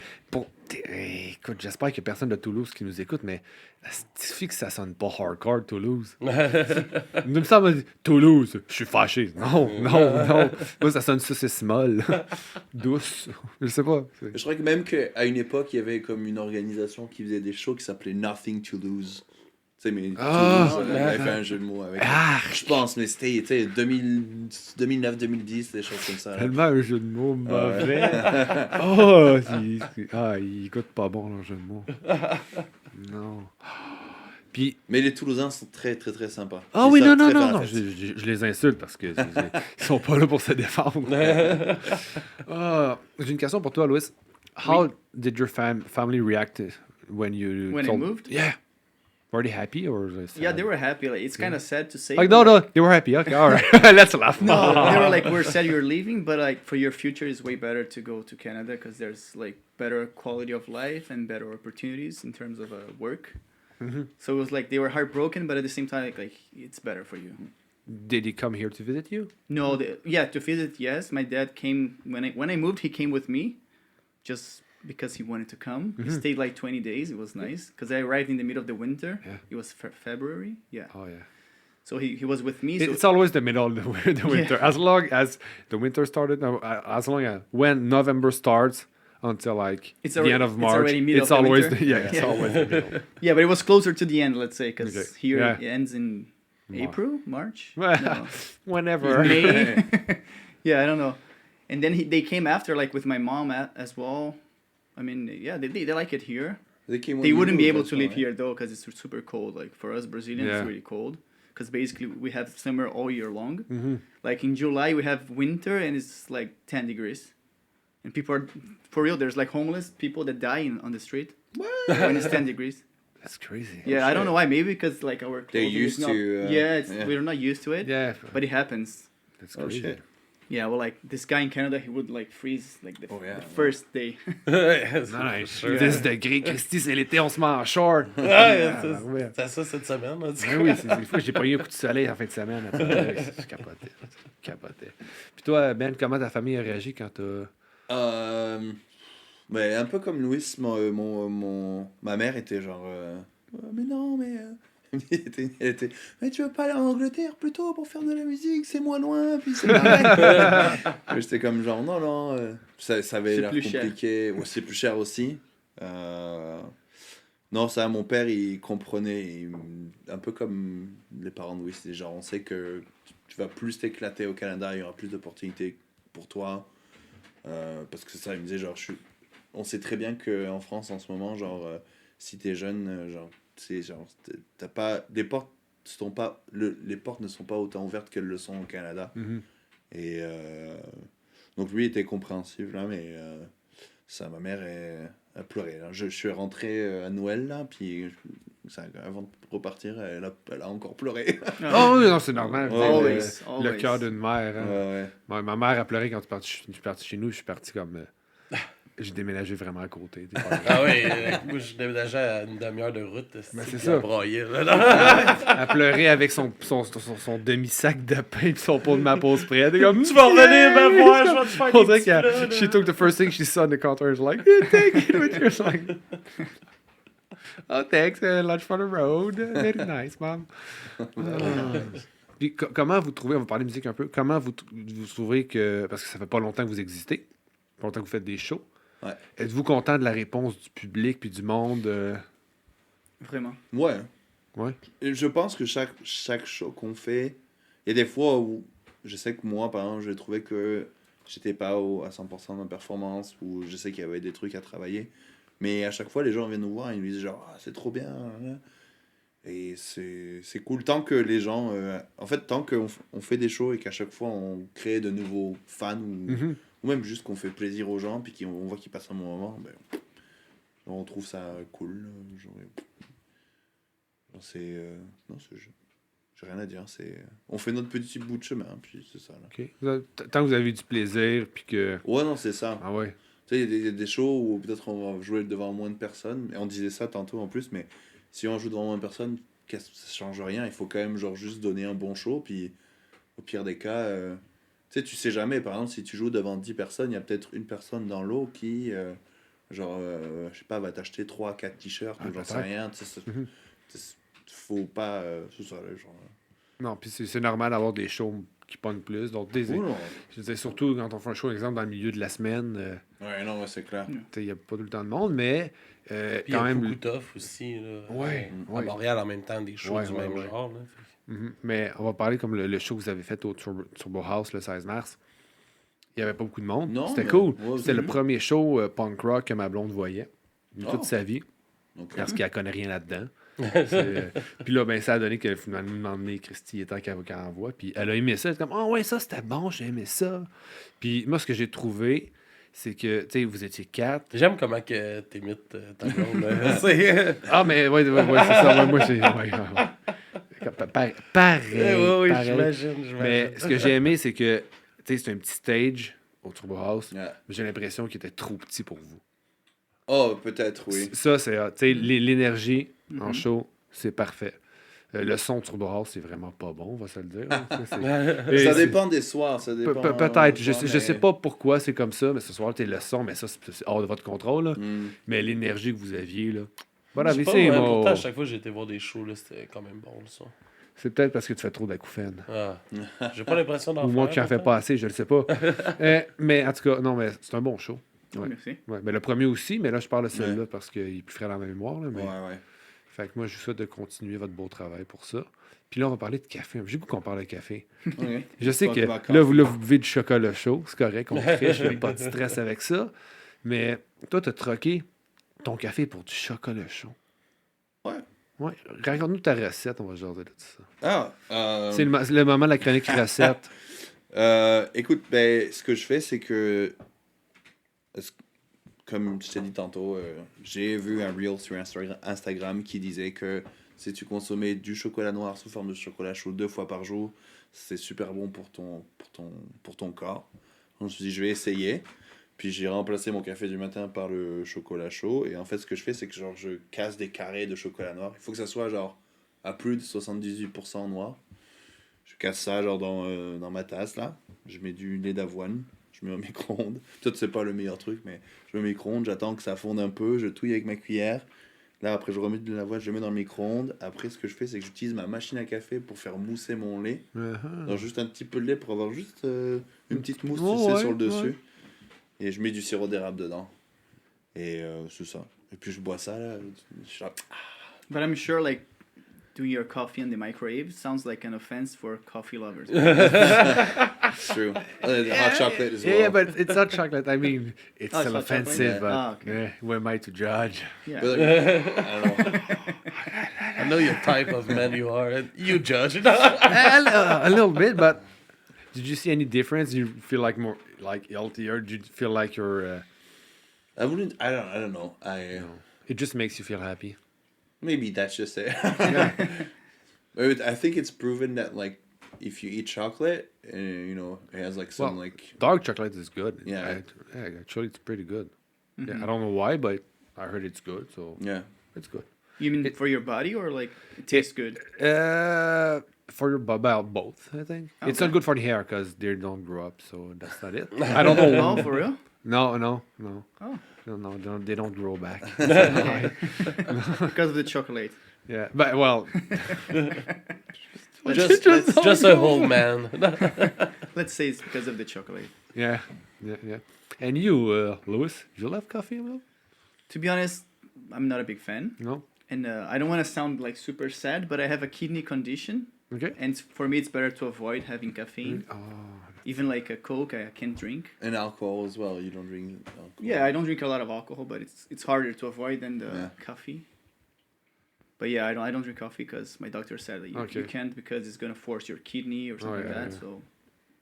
écoute, j'espère qu'il y a personne de Toulouse qui nous écoute, mais ça que ça sonne pas hardcore, Toulouse. Même ça m'a dit Toulouse, je suis fâché. Non. Moi, ça sonne saucisse molle. Douce. Je sais pas. Je crois que même qu'à une époque, il y avait comme une organisation qui faisait des shows qui s'appelait Nothing to Lose. Tu sais, mais Ah, Toulouse, il avait fait un jeu de mots avec. Ah, Je pense, mais c'était, tu sais, 2009-2010, des choses comme ça. là. tellement un jeu de mots mauvais. Il goûte pas bon, le jeu de mots. Non. Puis, Mais les Toulousains sont très, très, très sympas. ah Ils oui, savent non, très faire la je, fête. je les insulte parce que ils sont pas là pour se défendre. J'ai une question pour toi, Louis. How did your family react when you When I told... moved? Yeah. Were they happy or was it sad? Yeah, they were happy. Like, it's kind of sad to say. Like, but, no, they were happy. Okay, all right. Let's laugh. No, they were like, we're sad you're leaving, but like for your future, it's way better to go to Canada because there's like better quality of life and better opportunities in terms of work. Mhm. So it was like they were heartbroken, but at the same time, like it's better for you. Did he come here to visit you? No, yeah, to visit, yes. My dad came when I moved. He came with me, just because he wanted to come. He Mhm. stayed like 20 days. It was nice because I arrived in the middle of the winter. Yeah. It was February. Yeah. Oh, yeah. So he was with me. So It's always the middle of the winter. As long as the winter started, as long as when November starts until like It's the already- end of it's March, already middle it's of the always winter. it's Yeah. always the middle. yeah, but it was closer to the end, let's say, because Okay. here Yeah. it ends in Mar- April, March. Well, No. Whenever. May. Yeah, I don't know. And then they came after, like with my mom as well. I mean, yeah, they like it here. They wouldn't be able to live here though, because it's super cold. Like for us Brazilians, Yeah. it's really cold. Because basically we have summer all year long. Mhm. Like in July we have winter and it's like 10 degrees. And people are, for real, there's like homeless people that die on the street when it's 10 degrees. That's crazy. Yeah, I don't shit. know why. Maybe because like our They're clothing is used not, to, yeah, yeah. we're not used to it. Yeah, But it happens. that's Oh, crazy. shit. Yeah, well, like this guy in Canada, he would like freeze like the, Oh, yeah. the first day. Non, 10 degrés. Christy, c'est l'été, on se met en short. Ouais, ouais. c'est ça cette semaine. Là, du Ben coup. oui, des fois, j'ai pas eu un coup de soleil en fin de semaine. Je capotais. Puis toi, Ben, comment ta famille a réagi quand t'as... Ben, un peu comme Louis, ma mère était genre. Mais non, mais. Elle était. Mais tu veux pas aller en Angleterre plutôt pour faire de la musique? C'est moins loin, puis c'est pareil. J'étais comme genre, non, ça avait C'est l'air plus cher. compliqué. Ouais, c'est plus cher aussi. Non, ça, mon père, il comprenait. Un peu comme les parents de Louis. C'est genre, on sait que tu vas plus t'éclater au Canada, il y aura plus d'opportunités pour toi. Parce que ça, il me disait, genre, on sait très bien qu'en France, en ce moment, genre, si t'es jeune, genre, tu sais, genre, t'as pas... Les portes les portes ne sont pas autant ouvertes qu'elles le sont au Canada. Mhm. Et donc lui était compréhensif là, mais ça, ma mère a pleuré. Là. Je suis rentré à Noël là, puis avant de repartir, elle a encore pleuré. Oh oui, non, c'est normal. Ouais, always, Le always. cœur d'une mère. Hein. Ouais. Ma mère a pleuré quand je suis parti chez nous. Je suis parti comme. J'ai déménagé vraiment à côté. Ah oui, moi je déménageais à une demi-heure de route. Ben, c'est puis ça. elle braillait, là. Elle pleurait avec son demi-sac de pain et son pot de ma pause prêt. Elle était comme, Tu vas revenir me voir, je vais te faire On des dirait petits plats, que là. she took the first thing she saw in the counter. Is like, "Yeah, take it with you." It's like, oh, thanks. Lunch for the road. Very nice, mom. Puis comment vous trouvez, on va parler de musique un peu, comment vous trouvez que, parce que ça fait pas longtemps que vous existez, pas longtemps que vous faites des shows, Ouais. êtes-vous content de la réponse du public puis du monde? Vraiment. Ouais. Ouais. Et je pense que chaque show qu'on fait, il y a des fois où je sais que moi, par exemple, j'ai trouvé que j'étais pas à 100% de ma performance, ou je sais qu'il y avait des trucs à travailler. Mais à chaque fois, les gens viennent nous voir et ils nous disent genre, ah, c'est trop bien. Hein. Et c'est cool. Tant que les gens. En fait, tant qu'on on fait des shows et qu'à chaque fois on crée de nouveaux fans, Mhm. ou même juste qu'on fait plaisir aux gens, puis qu'on voit qu'ils passent un bon moment, ben, on trouve ça cool. Genre, c'est. Non, j'ai rien à dire. On fait notre petit bout de chemin, puis c'est ça. Là. OK. Tant que vous avez eu du plaisir puis que... Ouais, non, c'est ça. Ah ouais. Tu sais, il y a des shows où peut-être on va jouer devant moins de personnes, et on disait ça tantôt en plus, mais si on joue devant moins de personnes, ça change rien. Il faut quand même genre juste donner un bon show, puis au pire des cas, tu sais jamais. Par exemple, si tu joues devant 10 personnes, il y a peut-être une personne dans l'eau qui, je sais pas, va t'acheter 3-4 t-shirts, ou j'en sais peut-être. rien. Mhm. Faut pas. C'est ça, là, genre. Non, puis c'est normal d'avoir des shows qui pognent plus. Donc, Oh, non. je veux dire, surtout quand on fait un show, exemple, dans le milieu de la semaine, Ouais, non, ouais, c'est clair. il n'y a pas tout le temps de monde, mais Puis il y quand a même... beaucoup d'offres aussi. Là, Ouais, à ouais. Montréal en même temps, des shows Ouais, du ouais, même ouais. genre. Là. Mhm. Mais on va parler comme le show que vous avez fait au Turbo House le 16 mars. Il n'y avait pas beaucoup de monde. Non, C'était mais- cool. ouais, C'était le mhm. premier show punk rock que ma blonde voyait de toute Oh. sa vie, Donc, parce qu'elle connaît rien là-dedans. Puis là, ben, ça a donné que finalement, m'a emmené Christy, il est temps qu'elle en voit. Puis elle a aimé ça. Elle était comme, oh ouais, ça c'était bon, j'ai aimé ça. Puis moi, ce que j'ai trouvé, c'est que, tu sais, vous étiez 4. J'aime comment que t'imites ta blonde. là. C'est- Ah, mais ouais, c'est ça. Ouais, moi, j'ai. Pareil. oui, pareil. j'imagine. Mais ce que j'ai aimé, c'est que, tu sais, c'est un petit stage au Turbo House. ouais. J'ai l'impression qu'il était trop petit pour vous. Oh, peut-être, oui. Ça, c'est, tu sais, l'énergie en Mhm. show, c'est parfait. Le son de Turbo House, c'est vraiment pas bon, on va se le dire. hein. Ça, c'est- Ça Et c'est- dépend des soirs. Ça dépend, Peut-être. des Je soirs, sais mais- pas pourquoi c'est comme ça, mais ce soir, t'es le son, mais ça, c'est hors de votre contrôle. Là. Hmm. Mais l'énergie que vous aviez, là. Voilà, Je mais sais pas, c'est ouais, mon- pourtant, à chaque fois que j'ai été voir des shows, là, c'était quand même bon, le son. C'est peut-être parce que tu fais trop d'acouphènes. Ah. J'ai pas l'impression d'en Ou faire. moi qui en fais pourtant. pas assez, je le sais pas. Mais en tout cas, non, mais c'est un bon show. Ouais. Merci. Ouais, mais le premier aussi, mais là, je parle de celui-là parce qu'il est plus frais dans la mémoire. Là, mais... Ouais. Fait que moi, je vous souhaite de continuer votre beau travail pour ça. Puis là, on va parler de café. J'ai goût qu'on parle de café. Ok. Je sais Talk que about là, coffee. vous buvez du chocolat chaud. C'est correct, on triche, il n'y a pas de stress avec ça. Mais toi, tu as troqué ton café pour du chocolat chaud. Ouais. Ouais. Raconte-nous ta recette, on va jaser de ça. Ah, C'est le moment de la chronique recette. écoute, ben, ce que je fais, c'est que, comme je t'ai dit tantôt, j'ai vu un reel sur Instagram qui disait que si tu consommais du chocolat noir sous forme de chocolat chaud 2 fois par jour, c'est super bon pour ton corps. Donc, je me suis dit, je vais essayer. Puis j'ai remplacé mon café du matin par le chocolat chaud. Et en fait, ce que je fais, c'est que genre, je casse des carrés de chocolat noir. Il faut que ça soit genre à plus de 78% noir. Je casse ça genre dans ma tasse là. Je mets du lait d'avoine. Je mets au micro-ondes. Peut-être c'est pas le meilleur truc, mais je mets au micro-ondes. J'attends que ça fonde un peu. Je touille avec ma cuillère. Là, après, je remets de l'avoine. Je le mets dans le micro-ondes. Après, ce que je fais, c'est que j'utilise ma machine à café pour faire mousser mon lait. Genre juste un petit peu de lait pour avoir juste une petite mousse, Oh, tu sais, ouais, sur le dessus. ouais. Et je mets du sirop d'érable dedans. Et c'est ça. Et puis je bois ça là. Je suis là, But I'm sure, like, doing your coffee in the microwave sounds like an offense for coffee lovers. it's true. The hot chocolate as well. Yeah, but it's not chocolate. I mean, it's Oh, still it's not chocolate? offensive, Yeah. but Ah, okay. who am I to judge? Yeah. But, I don't know. I know your type of man you are, and you judge. A little bit, but did you see any difference? You feel like more like healthier? Did you feel like you're? I wouldn't. I don't know. It just makes you feel happy. Maybe that's just it. But I think it's proven that like if you eat chocolate, you know, it has like some Well, like. Dark chocolate is good. Yeah. Actually, it's pretty good. Yeah, I don't know why, but I heard it's good, so Yeah. it's good. You mean for your body or like it tastes good? For your about both, I think. It's not Okay. good for the hair because they don't grow up, so that's not it. I don't know. Oh, for real? No. Oh. No, they don't grow back. Because of the chocolate. Yeah, but well, Just a whole man. Let's say it's because of the chocolate. yeah. And you, Louis, do you love coffee, Will? To be honest, I'm not a big fan. No. And I don't want to sound like super sad, but I have a kidney condition. Okay. And for me, it's better to avoid having caffeine. Oh, Even like a Coke, I can't drink. And alcohol as well. You don't drink alcohol. Yeah, I don't drink a lot of alcohol, but it's harder to avoid than the Yeah. coffee. But yeah, I don't drink coffee because my doctor said that you Okay. can't because it's gonna force your kidney or something like yeah, that. yeah. So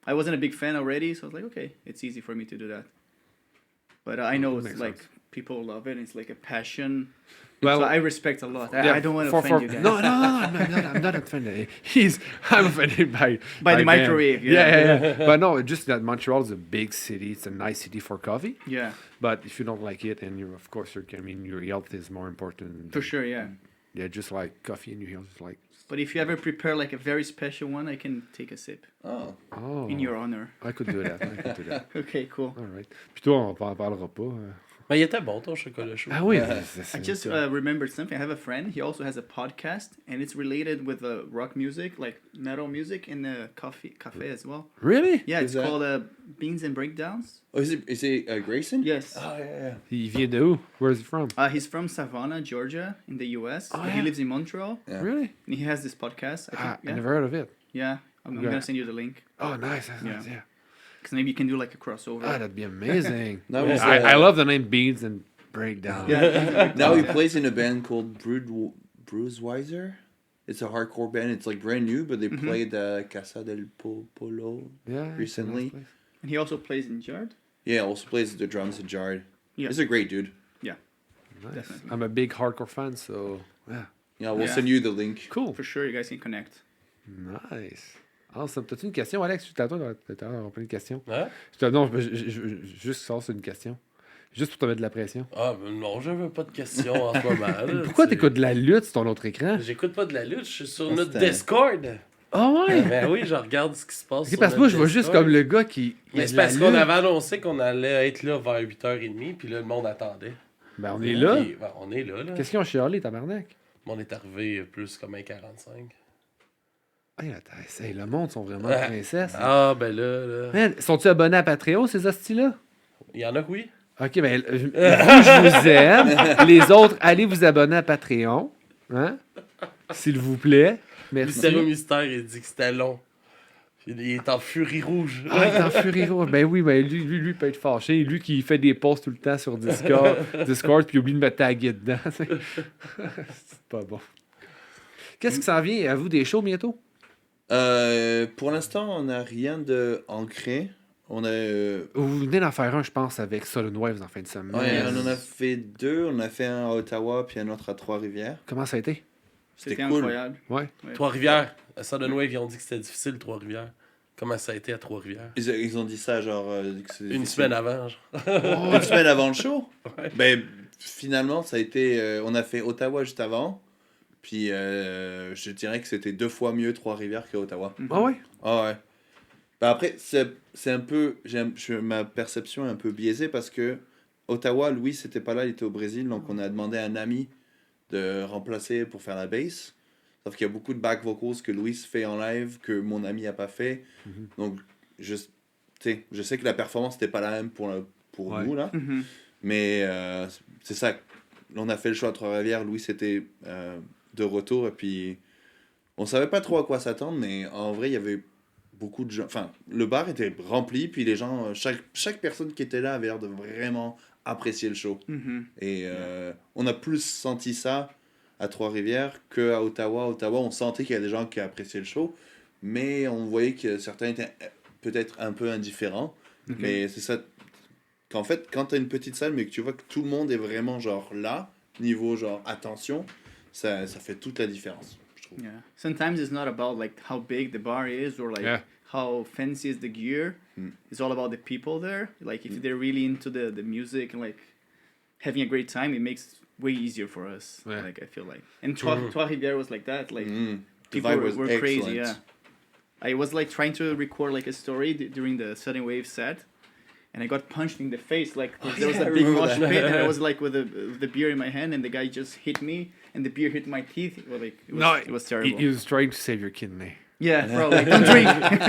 I wasn't a big fan already, so I was like, okay, it's easy for me to do that. But I know that it's makes like sense. people love it. It's like a passion. Well, So I respect a lot. yeah, I don't want to offend you guys. No, I'm not offended. I'm offended by By the them. microwave, Yeah. But no, just that Montreal is a big city. It's a nice city for coffee. Yeah, But if you don't like it, and you're of course your health is more important. for sure. Yeah. Yeah, just like coffee in your health is like. But if you ever prepare like a very special one, I can take a sip Oh. Oh. in your honor. I could do that. Okay, cool. All right. Puis toi, on en parlera pas. Mais il était bon ton chocolat chaud. Ah oui. I just remembered something. I have a friend. He also has a podcast, and it's related with rock music, like metal music, and cafe as well. Really? Yeah, Is it's that- called Beans and Breakdowns. Oh, is it Grayson? Yes. Oh yeah. Il vient de où? Where is he from? He's from Savannah, Georgia, in the U.S. Oh, but He yeah? lives in Montreal, Yeah. Really? and he has this podcast. I think, I yeah, never heard of it. yeah. I'm Okay. gonna send you the link Oh, nice. That's Yeah. nice. Yeah. because maybe you can do like a crossover. Ah, that'd be amazing. That was, I love the name Beans and Breakdown. Yeah. Now he plays in a band called Bruce Weiser. It's a hardcore band. It's like brand new, but they played Casa del Polo. Yeah. it's a Recently. nice place. And he also plays in Jard. Yeah, also plays the drums in Jard. Yeah. He's a great dude. Nice. Definitely. I'm a big hardcore fan, so yeah. Yeah, we'll Yeah. send you the link. Cool. For sure, you guys can connect. Nice. Awesome. T'as-tu une question, Alex? Tout à l'heure, on a pas une question. Hein? Non, juste ça, c'est une question. Juste pour te mettre de la pression. Ah, ben non, je veux pas de questions en ce moment. là, Pourquoi tu sais. t'écoutes de la lutte sur ton autre écran? J'écoute pas de la lutte, je suis sur Ah, notre c'était- Discord. Ah ouais? Ben oui, je regarde ce qui se passe. Ok, sur parce que moi, je notre vois juste Discord. comme le gars qui. Mais c'est parce qu'on avait annoncé qu'on allait être là vers 8h30, puis là, le monde attendait. Ben, on est là. Puis, ben, on est là. Qu'est-ce qu'ils ont chialé, tabarnak? Mais on est arrivé plus comme un 45. Hey, attends, hey, le monde sont vraiment Ah. princesses. Ah, ben là. Man, sont-tu abonnés à Patreon, ces hosties-là? Il y en a que oui. Ok, ben, vous, je vous aime. Les autres, allez vous abonner à Patreon. Hein? S'il vous plaît. Merci. Mystérieux Mystère, il dit que c'était long. Il est en furie rouge. Ah, il est en furie rouge. Ben oui, ben lui peut être fâché. Lui qui fait des posts tout le temps sur Discord puis il oublie de me taguer dedans. C'est pas bon. Qu'est-ce qui s'en vient à vous des shows bientôt? Pour l'instant, on n'a rien de ancré. On a, Vous venez d'en faire un, je pense, avec Solid Waves en fin de semaine. ouais, on en a fait deux. On a fait un à Ottawa puis un autre à Trois-Rivières. Comment ça a été? C'était C'était cool. incroyable. Ouais. Ouais. Trois-Rivières. À Sudden Wave, ils ont dit que c'était difficile, Trois-Rivières. Comment ça a été à Trois-Rivières? Ils ont dit ça genre que c'est Une difficile. semaine avant, genre. Une semaine avant le show. Ouais. Ben finalement, ça a été. On a fait Ottawa juste avant. Puis je dirais que c'était 2 fois mieux Trois-Rivières que Ottawa. Ah ouais? Ah ouais. Ben après, c'est un peu. Ma perception est un peu biaisée parce que Ottawa, Louis, c'était pas là, il était au Brésil. Donc on a demandé à un ami de remplacer pour faire la bass. Sauf qu'il y a beaucoup de back vocals que Louis fait en live que mon ami a pas fait. Donc je sais que la performance n'était pas la même pour Ouais. nous là. Mhm. Mais c'est ça. On a fait le choix à Trois-Rivières. Louis était de retour. Et puis, on savait pas trop à quoi s'attendre. Mais en vrai, il y avait beaucoup de gens. Enfin, le bar était rempli. Puis les gens, chaque personne qui était là avait l'air de vraiment apprécier le show. Mhm. Et on a plus senti ça à Trois-Rivières qu'à Ottawa. Ottawa, on sentait qu'il y a des gens qui appréciaient le show, mais on voyait que certains étaient peut-être un peu indifférents. Ok. Mais c'est ça. Qu'en fait, quand t'as une petite salle, mais que tu vois que tout le monde est vraiment genre là, niveau genre attention, ça fait toute la différence, je trouve. Yeah. Sometimes it's not about like how big the bar is or like Yeah. how fancy is the gear. It's all about the people there. Like if they're really into the music and like having a great time, it makes way easier for us. Yeah. Like I feel like, and Trois-Rivières was like that. Like The people vibe was were crazy. excellent. Yeah. I was like trying to record like a story during the Sudden Wave set. And I got punched in the face, like there was yeah, a I big remember mosh that. pit, and I was like with the beer in my hand, and the guy just hit me, and the beer hit my teeth. Well, like it was terrible. He was trying to save your kidney. Yeah, bro, like don't drink.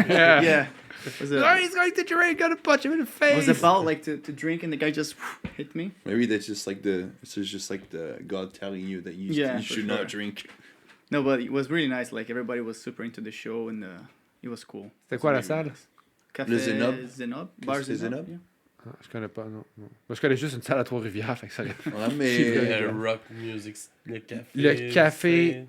Yeah. Yeah, it was, Oh, he's going to drink, gonna punch him in the it face. was about like to drink, and the guy just hit me. Maybe that's just like the God telling you that you Yeah, you for should sure. not drink. No, but it was really nice. Like everybody was super into the show, and it was cool. C'était quoi la salle? Café Le Zenob. Zenob, Qu'est-ce bar que c'est, Zenob. Zenob? Yeah. Ah, je connais pas, non. Moi, je connais juste une salle à Trois-Rivières, fait que ça... Ouais, mais Le rock music, le café. Le café,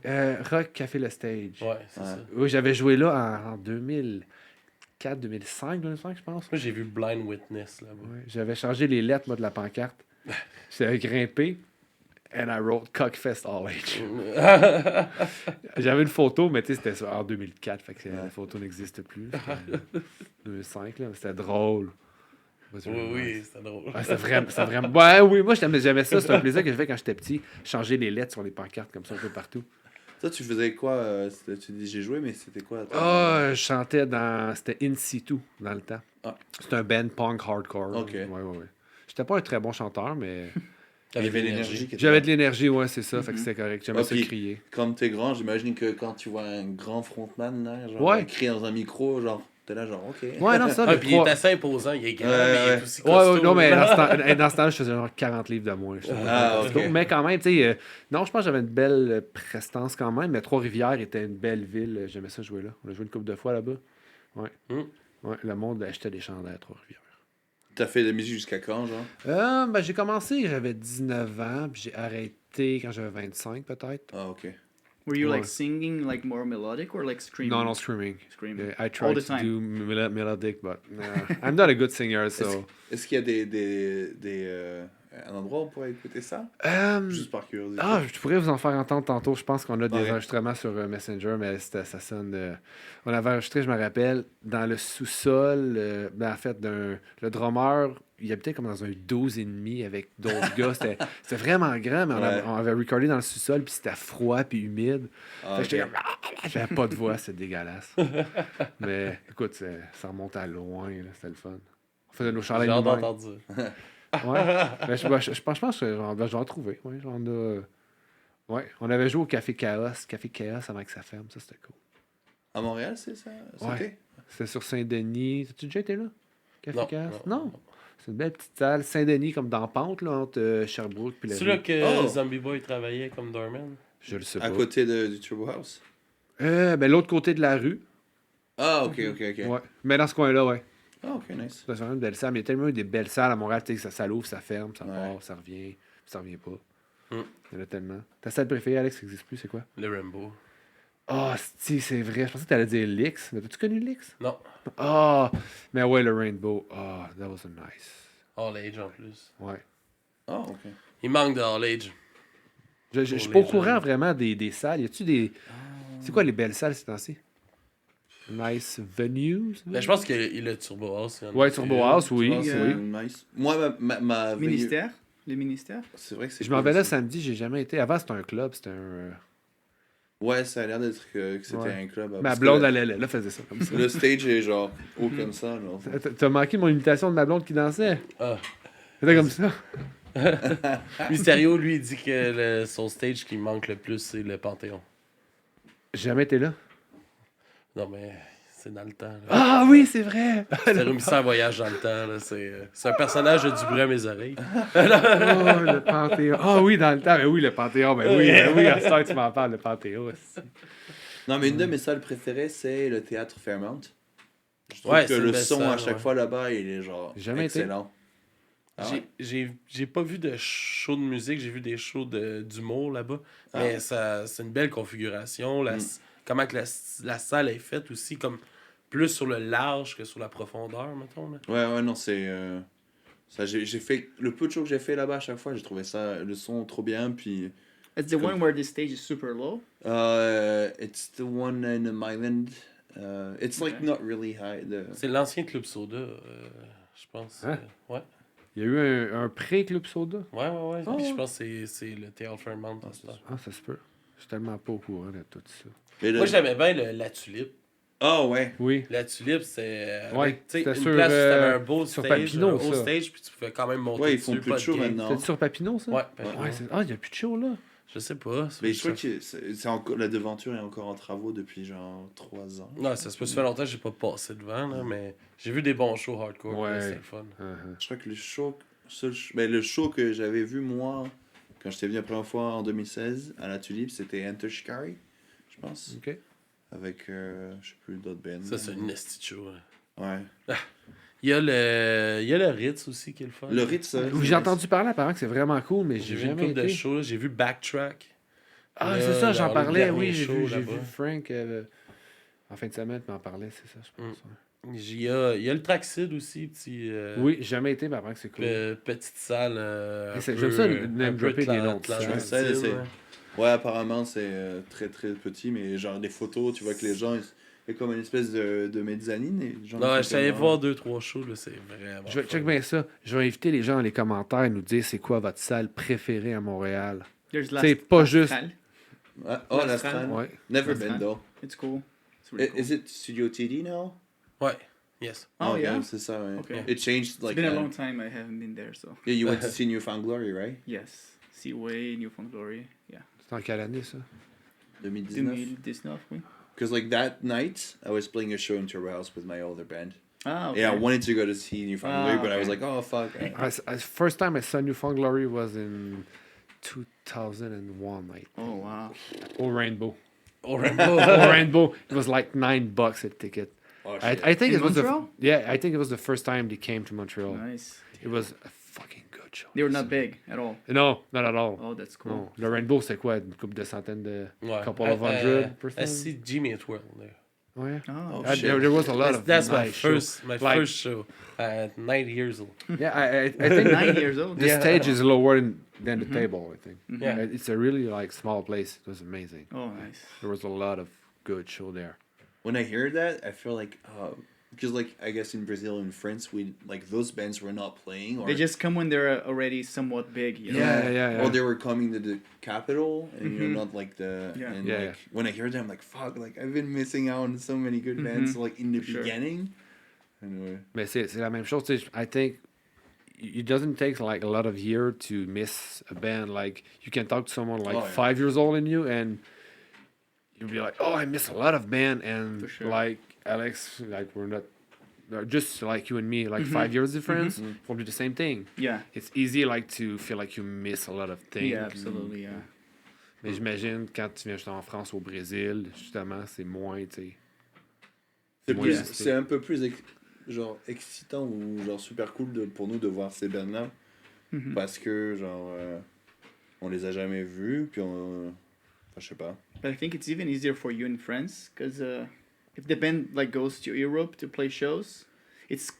Rock Café Le Stage. Ouais, c'est Ouais. ça. Oui, j'avais joué là en 2004, 2005, je pense. Moi, j'ai vu Blind Witness là-bas. Ouais, j'avais changé les lettres, moi, de la pancarte. J'avais grimpé, and I wrote Cockfest All Age. J'avais une photo, mais tu sais, c'était en 2004, fait que la photo n'existe plus. C'était 2005, là. C'était drôle. Oui, c'était drôle. Ouais, c'était vraiment... Ouais, oui, moi, j'aimais ça. C'était un plaisir que j'ai fait quand j'étais petit. Changer les lettres sur les pancartes comme ça un peu partout. toi, tu faisais quoi tu dis j'ai joué, mais c'était quoi Je chantais dans... C'était In Situ, dans le temps. Ah. C'était un band punk hardcore. Ok. Ouais. J'étais pas un très bon chanteur, mais... Il y avait l'énergie. J'avais de l'énergie, ouais, c'est ça. Fait que c'était correct. J'aimais Ah, ça puis- crier. Comme t'es grand, j'imagine que quand tu vois un grand frontman là, genre Ouais. crier dans un micro, genre t'es là genre ok. Ouais, non, ça, Ah, mais puis il est assez imposant, il est grand, mais il est aussi Ouais, costaud. non, mais là. dans ce temps-là, je faisais genre 40 livres de moins. J'étais Ah, costaud. ok. Mais quand même, tu sais, non, je pense que j'avais une belle prestance quand même, mais Trois-Rivières était une belle ville. J'aimais ça jouer là. On a joué une couple de fois là-bas. Ouais. Ouais, le monde achetait des chandails à Trois-Rivières. T'as fait de la musique jusqu'à quand, genre? Ben, j'ai commencé, j'avais 19 ans, puis j'ai arrêté quand j'avais 25 peut-être. Ah, ok. Were you like Ouais. singing like more melodic or like screaming? Non, screaming. Screaming. I All tried the to time. do melodic, but I'm not a good singer, so... Est-ce qu'il y a un endroit où on pourrait écouter ça? Juste par curiosité. Je pourrais vous en faire entendre tantôt. Je pense qu'on a des Ouais. enregistrements sur Messenger, mais ça sonne... On avait enregistré, je me rappelle, dans le sous-sol, en fait, le drummer, il habitait comme dans un 12,5 avec d'autres gars. C'était vraiment grand, mais on avait recordé dans le sous-sol, puis c'était froid, puis humide. Ah, Fait que j'étais ok. comme... J'avais pas de voix, c'était dégueulasse. Mais écoute, ça remonte à loin, là, c'était le fun. On faisait nos J'ai chandails hâte nous-mêmes. d'entendre ça. Ouais. Ben, je pense que je vais en trouver. Ouais, ouais, on avait joué au Café Chaos avant que ça ferme. Ça, c'était cool. À Montréal, c'est ça? Ouais. C'était? C'était sur Saint-Denis. As-tu déjà été là? Café Non, Chaos? non, Non. non. C'est une belle petite salle. Saint-Denis, comme dans Pente, là, entre Sherbrooke et la C'est là rue. que Oh. Zombie Boy travaillait comme doorman. Je le sais pas. À côté du Turbo House? Ben, l'autre côté de la rue. Ah, ok. Ouais. Mais dans ce coin-là, ouais. Ah, ok, nice. C'est vraiment une belle salle. Mais il y a tellement eu des belles salles à Montréal. Tu sais, ça l'ouvre, ça ferme, ça Ouais. part, ça revient, puis ça revient pas. Mm. Il y en a tellement. Ta salle préférée, Alex, ça n'existe plus, c'est quoi? Le Rainbow. Ah, si, c'est vrai. Je pensais que tu allais dire Lix. Mais as-tu connu Lix? Non. Ah, mais ouais, le Rainbow. Ah, that was nice. All Age en plus. Ouais. Ah, ok. Il manque de All Age. Je suis pas au courant vraiment des salles. Y a-tu des. C'est quoi les belles salles ces temps-ci? Nice venues? Mais je pense qu'il a Turbo House. il y en a Ouais, plus. Turbo House, oui. Ah, oui. c'est nice. Moi, ma venue- Ministère? Les ministères? C'est vrai que c'est Je m'en cool vais là aussi. samedi, j'ai jamais été. Avant, c'était un club, c'était un. Ouais, ça a l'air d'être que c'était Ouais. un club. Ma parce que blonde allait là, faisait ça comme ça. Le stage est genre haut comme ça. Genre. T'as manqué mon imitation de ma blonde qui dansait? Ah. C'était comme ça. Mysterio, lui, il dit que son stage qui manque le plus, c'est le Panthéon. J'ai jamais été là. Non, mais c'est dans le temps. là. Ah oui, c'est vrai! C'est réunissant un voyage dans le temps. Là. C'est un personnage de Dubreuil à mes oreilles. Oh, le Panthéon. Ah oui, dans le temps. Ben oui, le Panthéon. Ben oui, à ce temps, tu m'en parles, le Panthéon. aussi. Non, mais une de mes salles préférées, c'est le théâtre Fairmount. Je trouve Ouais, que c'est une le belle son salle, à chaque ouais. fois là-bas, il est genre Jamais été. excellent. Ah ouais? J'ai pas vu de show de musique, j'ai vu des shows d'humour là-bas. Ah. Mais c'est une belle configuration. Comment que la salle est faite aussi, comme plus sur le large que sur la profondeur, mettons. Là. Ouais, non, c'est. Ça, j'ai fait. Le peu de shows que j'ai fait là-bas à chaque fois, j'ai trouvé ça. Le son trop bien, puis. It's the one where the stage is super low. It's the one in the Myland. It's like Okay. not really high. C'est l'ancien Club Soda, je pense. Hein? Ouais. Il y a eu un pré-Club Soda. Ouais. Oh, Puis je ouais. pense que c'est le Théâtre Fairmount. à ce temps. Ah, ça se peut. Je suis tellement pas au courant de tout ça. Mais Moi, j'aimais bien la Tulipe. Oh, ouais. Oui. La Tulipe, c'est Ouais, tu sais, c'était une sur, place où t'avais un sur beau stage, Papineau, un haut ça. stage, puis tu pouvais quand même monter Ouais, ils dessus, font plus pas de show gate. maintenant. C'était sur Papineau, ça? Ouais, Papineau. Ouais, il n'y a plus de show, là. Je sais pas. Mais je crois que c'est encore, la devanture est encore en travaux depuis genre 3 ans. Non, ça se peut se faire longtemps que j'ai pas passé devant, là, mais j'ai vu des bons shows hardcore, Ouais. là, c'était le fun. Uh-huh. Je crois que le show que j'avais vu moi, quand j'étais venu la première fois en 2016 à la Tulipe, c'était Enter Shikari, je pense. OK. Avec, je sais plus, d'autres bands. Ça, c'est une nasty show. Là. Ouais. Il y a le Ritz aussi qui est le fun. Le Ritz, J'ai entendu parler apparemment que c'est vraiment cool, mais J'ai j'ai vu une jamais couple de été. shows, là. J'ai vu Backtrack. Ah, Là, c'est ça, j'en leur parlais, dernier oui, show j'ai vu là-bas. Frank en fin de semaine, m'en parlait, c'est ça, je pense. ouais. Il y a le Traxid aussi, petit. Oui, j'ai jamais été, mais apparemment que c'est cool. Petite salle. J'aime ça, name dropper des noms de salles. c'est- Ouais, apparemment, c'est très très petit, mais genre des photos, tu vois que les gens, il y a comme une espèce de mezzanine. Et les gens Non, font je suis allé comme, voir 2-3 shows, là, c'est vraiment. Je vais fun. check bien ça. Je vais inviter les gens dans les commentaires à nous dire c'est quoi votre salle préférée à Montréal. There's C'est pas juste- L'Astral. Ah, oh, l'Astral. Ouais. Never L'Astral. been though. It's cool. It's really cool. Is it Studio TD now? Ouais, yes. Oh, okay, yeah? c'est ça, ouais. Okay. It changed It's like. been a long time I haven't been there, so. Yeah, you went to see Newfound Glory, right? Yes. Seaway, Newfound Glory. Yeah. C'est en quelle année, ça? 2019. 2019, oui. Because like that night, I was playing a show in Turbo House with my older band. Ah, okay. Yeah, I wanted to go to see Newfound Ah, Glory, but I was okay. like, oh fuck. First time I saw Newfound Glory was in 2001, I think. Oh, wow. Au Rainbow. Au Rainbow. Au Rainbow. It was like $9 a ticket. Oh, I shit. think In it was Montreal? I think it was the first time they came to Montreal. Nice. It was a fucking good show. They were not big at all. No, not at all. Oh, that's cool. Non. Le Rainbow, c'est quoi? Une couple de centaines de... Ouais. Couple of hundred person? I see Jimmy at World there. Ouais. Oh, Oh, shit. There was a lot of That's my nice shows. first, my Like- first show at 9 years old. Yeah, I think 9 years old. the Yeah. stage is lower than the table, I think. Yeah. It's a really like small place. It was amazing. Oh, nice. There was a lot of good show there. When I hear that, I feel like, because like I guess in Brazil and France, we like those bands were not playing, or They just come when they're already somewhat big, you know? Yeah. or they were coming to the capital, and you're Mhm. not like the Yeah. and Yeah, like when I hear them, I'm like fuck, like I've been missing out on so many good bands like in the For sure. beginning. Anyway, Mais c'est la même chose. Tu sais, I think it doesn't take like a lot of year to miss a band. Like you can talk to someone like Oh, yeah. 5 years old than you, and you'll be like, "Oh, I miss a lot of band." And For sure. like Alex, like we're not just like you and me, like Mhm. 5 years difference. Mhm. We'll do the same thing. Yeah. It's easy like to feel like you miss a lot of things. Yeah, absolutely, yeah. Mais j'imagine quand tu viens justement en France, au Brésil, justement, c'est moins, tu sais. c'est Ouais, plus, c'est- c'est un peu plus genre excitant ou genre super cool pour nous de voir ces bands là Mhm. parce que genre on les a jamais vus puis enfin je sais pas. But I think it's even easier for you in France because if the band like goes to Europe to play shows, it's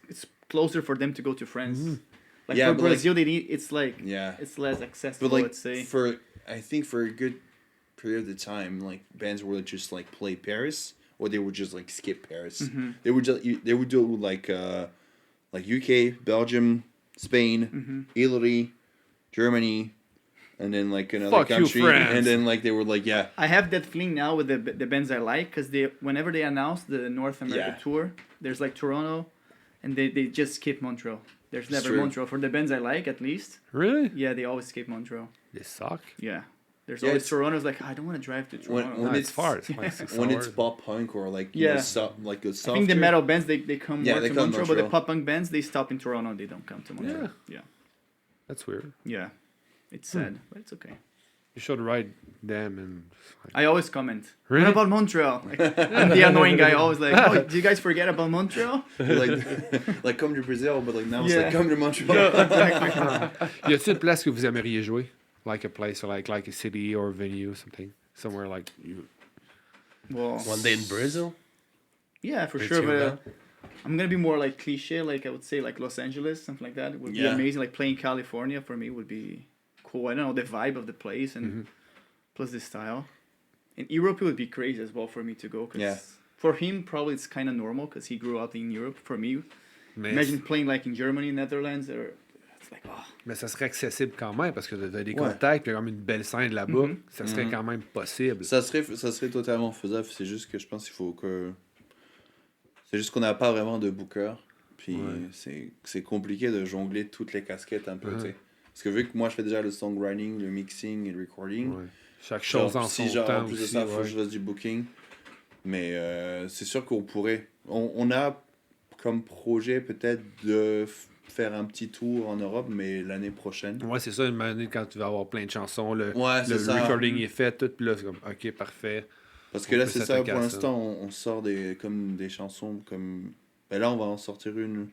closer for them to go to France. Like Yeah, for but, like- Brazil, it's like Yeah. it's less accessible. But like let's say. I think for a good period of time, like bands would just like play Paris, or they would just like skip Paris. Mhm. They would do like UK, Belgium, Spain, Mhm. Italy, Germany, and then like another Fuck you, country, France. and then like they were like yeah, I have that feeling now with the bands I like because whenever they announce the North America Yeah. tour, there's like Toronto, and they just skip Montreal. There's It's never true. Montreal for the bands I like at least. Really? Yeah, they always skip Montreal. They suck. Yeah, there's Yeah, always it's- Toronto's like I don't want to drive to Toronto. When No, it's it's- far. It's like 6 when it's hours. pop punk or like you Yeah. know, like a I softer. think the metal bands they come Yeah, more they to come Montreal, but the Montreal. pop punk bands they stop in Toronto. They don't come to Montreal. Yeah, That's weird. yeah, it's sad, but it's okay. You should write them and... I always comment. Really? What about Montreal? Like, I'm the annoying guy, always like, oh, do you guys forget about Montreal? like come to Brazil, but like now it's Yeah. like come to Montreal. Y a-t-il une place que vous aimeriez jouer? Like a place, or like a city or a venue, something? Somewhere like... You... Well, One day in Brazil. yeah, for Pretty sure. But well. I'm gonna be more like cliche, like I would say like Los Angeles, something like that. It would be Yeah. amazing. Like playing California for me would be cool. I don't know the vibe of the place and plus the style. And Europe it would be crazy as well for me to go. Cause Yeah. For him, probably it's kind of normal because he grew up in Europe. For me, Mais, imagine playing like in Germany, Netherlands, or it's like oh. mais ça serait accessible quand même parce que t'as des Ouais. contacts, puis il y a comme une belle scène là-bas. Mhm. Ça serait quand même possible. Ça serait totalement faisable. C'est juste que je pense qu'il faut que. C'est juste qu'on n'a pas vraiment de booker. Puis c'est compliqué de jongler toutes les casquettes un peu, tu sais. Parce que vu que moi je fais déjà le songwriting, le mixing et le recording, Ouais. Chaque chose en son temps en plus de aussi. ça, il faut ouais. que je fasse du booking. Mais c'est sûr qu'on pourrait. On a comme projet peut-être de faire un petit tour en Europe, mais l'année prochaine. Ouais, c'est ça, une année quand tu vas avoir plein de chansons, le Ouais, c'est ça. recording est fait, tout, puis là, c'est comme, ok, parfait. Parce que On là, peut c'est ça, s'attaquer pour à ça. l'instant, on sort comme des chansons comme. Ben là, on va en sortir une,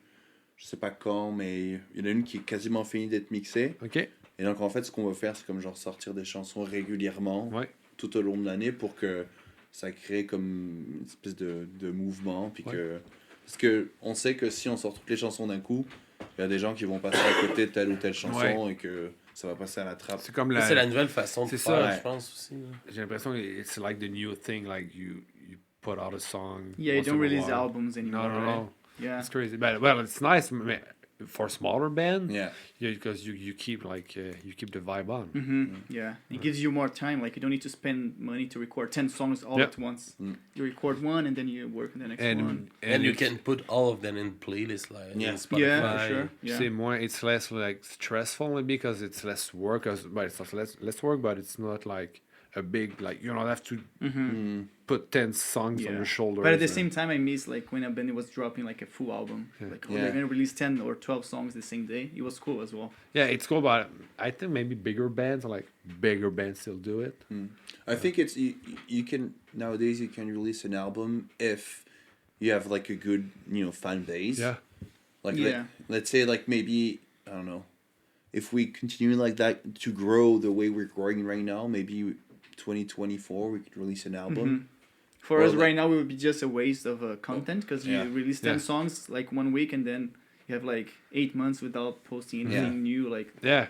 je sais pas quand, mais il y en a une qui est quasiment finie d'être mixée. Ok, Et donc, en fait, ce qu'on va faire, c'est comme genre sortir des chansons régulièrement ouais. tout au long de l'année pour que ça crée comme une espèce de mouvement. Puis Ouais. que. Parce que on sait que si on sort toutes les chansons d'un coup, il y a des gens qui vont passer à côté de telle ou telle chanson et que ça va passer à la trappe. C'est comme Ça, la. C'est la nouvelle façon de C'est faire, ça. je pense aussi. là. J'ai l'impression que it's like the new thing, like you put out a song. Yeah, you once don't in a release while. albums anymore. No, no, right? no. Yeah. It's crazy. But, well, it's nice mais for a smaller band. Yeah. Yeah, because you keep like you keep the vibe on. Yeah, it gives you more time. Like you don't need to spend money to record 10 songs all Yeah. at once. Mm. You record one and then you work on the next one. And you it's- can put all of them in playlists like Yeah. in Spotify. Yeah, for sure. Yeah. C'est more, it's less like stressful maybe because it's less work. But it's not less work, but it's not like a big like you don't have to put 10 songs on Yeah. your shoulders. But at the and- same time, I miss like when a band was dropping like a full album. Yeah. Like oh, Yeah. they're gonna release 10 or 12 songs the same day. It was cool as well. yeah, it's cool, but I think maybe bigger bands still do it. I think it's you can nowadays you can release an album if you have like a good fan base. Yeah. Like Yeah. let's say like maybe I don't know, if we continue like that to grow the way we're growing right now, maybe 2024 we could release an album. For Or us like- right now, it would be just a waste of content because Yeah. you release 10 Yeah. songs like 1 week and then you have like 8 months without posting anything new. Like Yeah.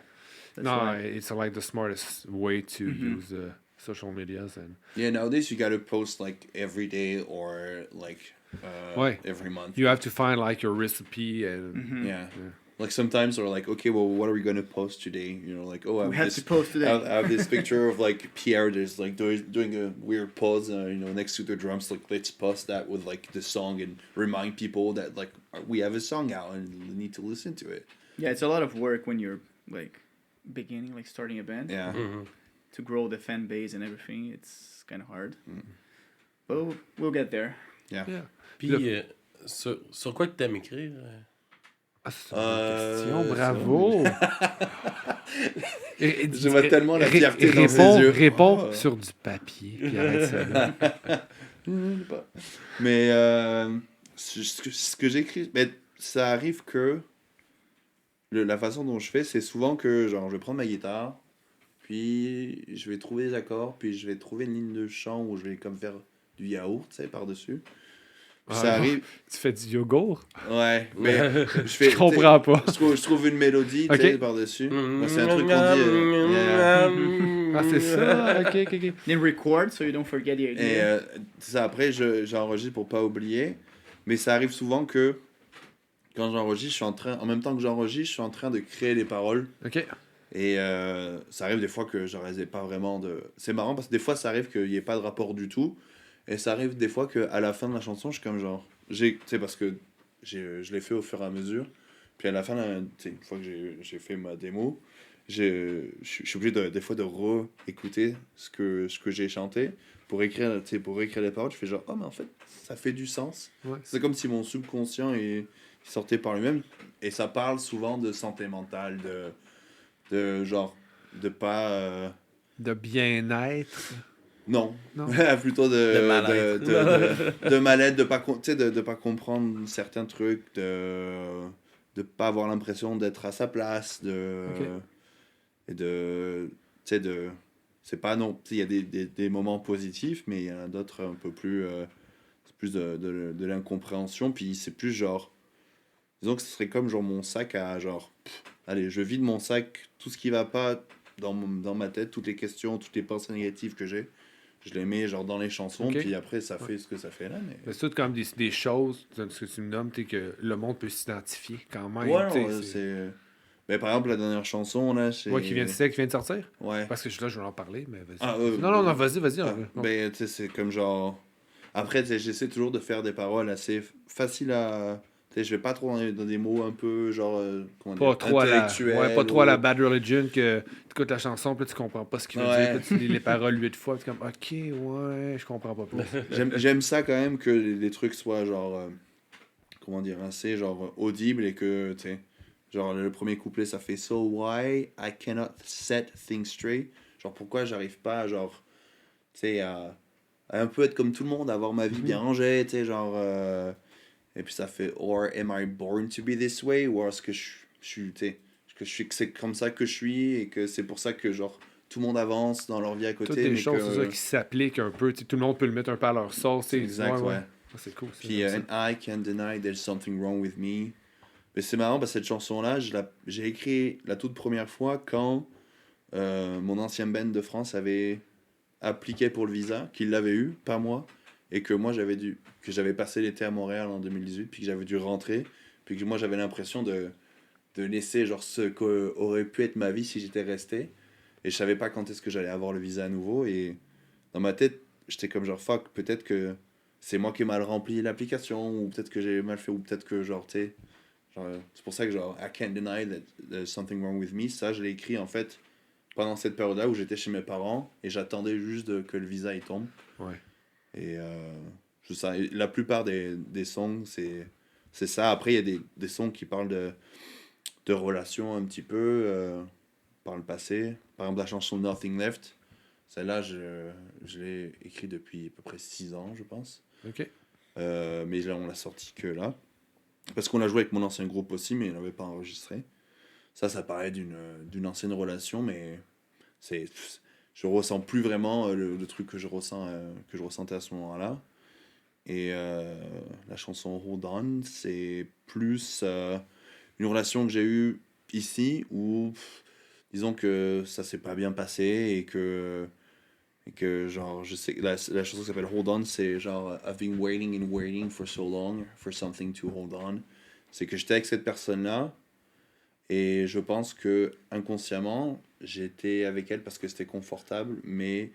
that's No, why. it's like the smartest way to use social medias and Yeah, nowadays you gotta post like every day or like Ouais. every month. you have to find like your recipe and Yeah. Like sometimes we're like, okay, well, what are we gonna post today? Like, oh, I We have have this, to post today. I have this picture of like Pierre, there's like doing a weird pose, next to the drums. Like, let's post that with like the song and remind people that like we have a song out and they need to listen to it. Yeah, it's a lot of work when you're like beginning, like starting a band. Yeah. To grow the fan base and everything, it's kind of hard. But we'll get there. yeah. Puis, sur quoi que t'aimes écrire? Ah, c'est une bonne question, bravo. Je vois tellement la fierté dans ses yeux. Réponds Oh. sur du papier. Puis arrête ça. Là. Mais ce que j'écris, mais ça arrive que la façon dont je fais, c'est souvent que genre je vais prendre ma guitare, puis je vais trouver des accords, puis je vais trouver une ligne de chant où je vais comme faire du yaourt, tu sais, par-dessus. Puis ça Ah, arrive. Tu fais du yogourt? Ouais, mais je comprends pas. Je trouve une mélodie, tu sais, Ok. par-dessus. Ouais, c'est un truc qu'on dit. Ah, c'est ça? Ok. Then record so you don't forget the idea. Et ça, après, j'enregistre pour pas oublier. Mais ça arrive souvent que quand j'enregistre, en même temps que j'enregistre, je suis en train de créer les paroles. Ok. Et ça arrive des fois que je n'aurais pas vraiment de. C'est marrant parce que des fois, ça arrive qu'il n'y ait pas de rapport du tout. Et ça arrive des fois qu'à la fin de la chanson, je suis comme genre. Tu sais, parce que je l'ai fait au fur et à mesure. Puis à la fin, une fois que j'ai fait ma démo, je suis obligé des fois de réécouter ce que j'ai chanté pour écrire les paroles. Je fais genre, oh, mais en fait, ça fait du sens. Ouais. C'est comme si mon subconscient il sortait par lui-même. Et ça parle souvent de santé mentale, de genre, de pas De bien-être. Non. Non. Plutôt De mal-être. de mal-être, tu sais, de pas comprendre certains trucs, de pas avoir l'impression d'être à sa place, Ok. et tu sais, c'est pas non, tu sais, il y a des moments positifs, mais il y en a d'autres un peu plus, c'est plus de l'incompréhension, puis c'est plus genre, disons que ce serait comme genre mon sac à genre, allez, je vide mon sac, tout ce qui va pas dans ma tête, toutes les questions, toutes les pensées négatives que j'ai, je les mets genre dans les chansons, Ok. puis après ça Ouais. fait ce que ça fait là, mais... Mais c'est tout comme des choses, ce que tu me nommes, que le monde peut s'identifier quand même. Ouais, t'sais, non, c'est... Mais par exemple, la dernière chanson, là, c'est... Ouais, qui vient de sortir? Ouais. Parce que là, je vais en parler, mais vas-y. Ah, Non, vas-y. ah, Non. ben, tu sais, c'est comme genre... Après, tu sais, j'essaie toujours de faire des paroles assez faciles à... Tu sais, je vais pas trop dans des mots un peu, genre, comment Pas dire, trop intellectuels pas trop à la ou... Bad Religion que tu écoutes la chanson, puis là, tu comprends pas ce qu'il veut dire, puis Ouais. là, tu lis les paroles 8 fois, puis tu es comme, ok, ouais, je comprends pas plus. J'aime ça quand même que les trucs soient, genre, comment dire, assez, genre, audibles et que, tu sais, genre, le premier couplet, ça fait So why I cannot set things straight? Genre, pourquoi j'arrive pas, genre, tu sais, à un peu être comme tout le monde, avoir ma vie bien rangée, tu sais, genre... et puis ça fait Or am I born to be this way? Ou est-ce que je suis, tu sais, que c'est comme ça que je suis et que c'est pour ça que, genre, tout le monde avance dans leur vie à Toutes côté, des mais choses, c'est ça, que... qui s'appliquent un peu. Tout le monde peut le mettre un peu à leur sauce. C'est exact, ouais. Ah, c'est cool. Ça, Puis j'aime And I can't deny there's something wrong with me. Mais c'est marrant parce que cette chanson-là, j'ai écrit la toute première fois quand mon ancien band de France avait appliqué pour le visa, qu'il l'avait eu, pas moi, et que moi que j'avais passé l'été à Montréal en 2018, puis que j'avais dû rentrer, puis que moi j'avais l'impression de laisser genre ce qu'aurait pu être ma vie si j'étais resté, et je savais pas quand est-ce que j'allais avoir le visa à nouveau, et dans ma tête, j'étais comme genre fuck, peut-être que c'est moi qui ai mal rempli l'application, ou peut-être que j'ai mal fait, ou peut-être que genre, tu sais, c'est pour ça que genre, I can't deny that there's something wrong with me, ça je l'ai écrit en fait pendant cette période-là où j'étais chez mes parents et j'attendais juste que le visa il tombe. Ouais. Et la plupart des songs, c'est ça. Après, il y a des sons qui parlent de relations un petit peu par le passé. Par exemple, la chanson Nothing Left. Celle-là, je l'ai écrite depuis à peu près 6 ans, je pense. Ok. Mais là, on l'a sorti que là. Parce qu'on l'a joué avec mon ancien groupe aussi, mais il n'avait pas enregistré. Ça paraît d'une ancienne relation, mais c'est je ressens plus vraiment le truc que je ressentais à ce moment-là. Et la chanson Hold On, c'est plus une relation que j'ai eue ici où disons que ça s'est pas bien passé et que genre je sais la chanson qui s'appelle Hold On, c'est genre I've been waiting and waiting for so long for something to hold on. C'est que j'étais avec cette personne-là et je pense que inconsciemment, j'étais avec elle parce que c'était confortable, mais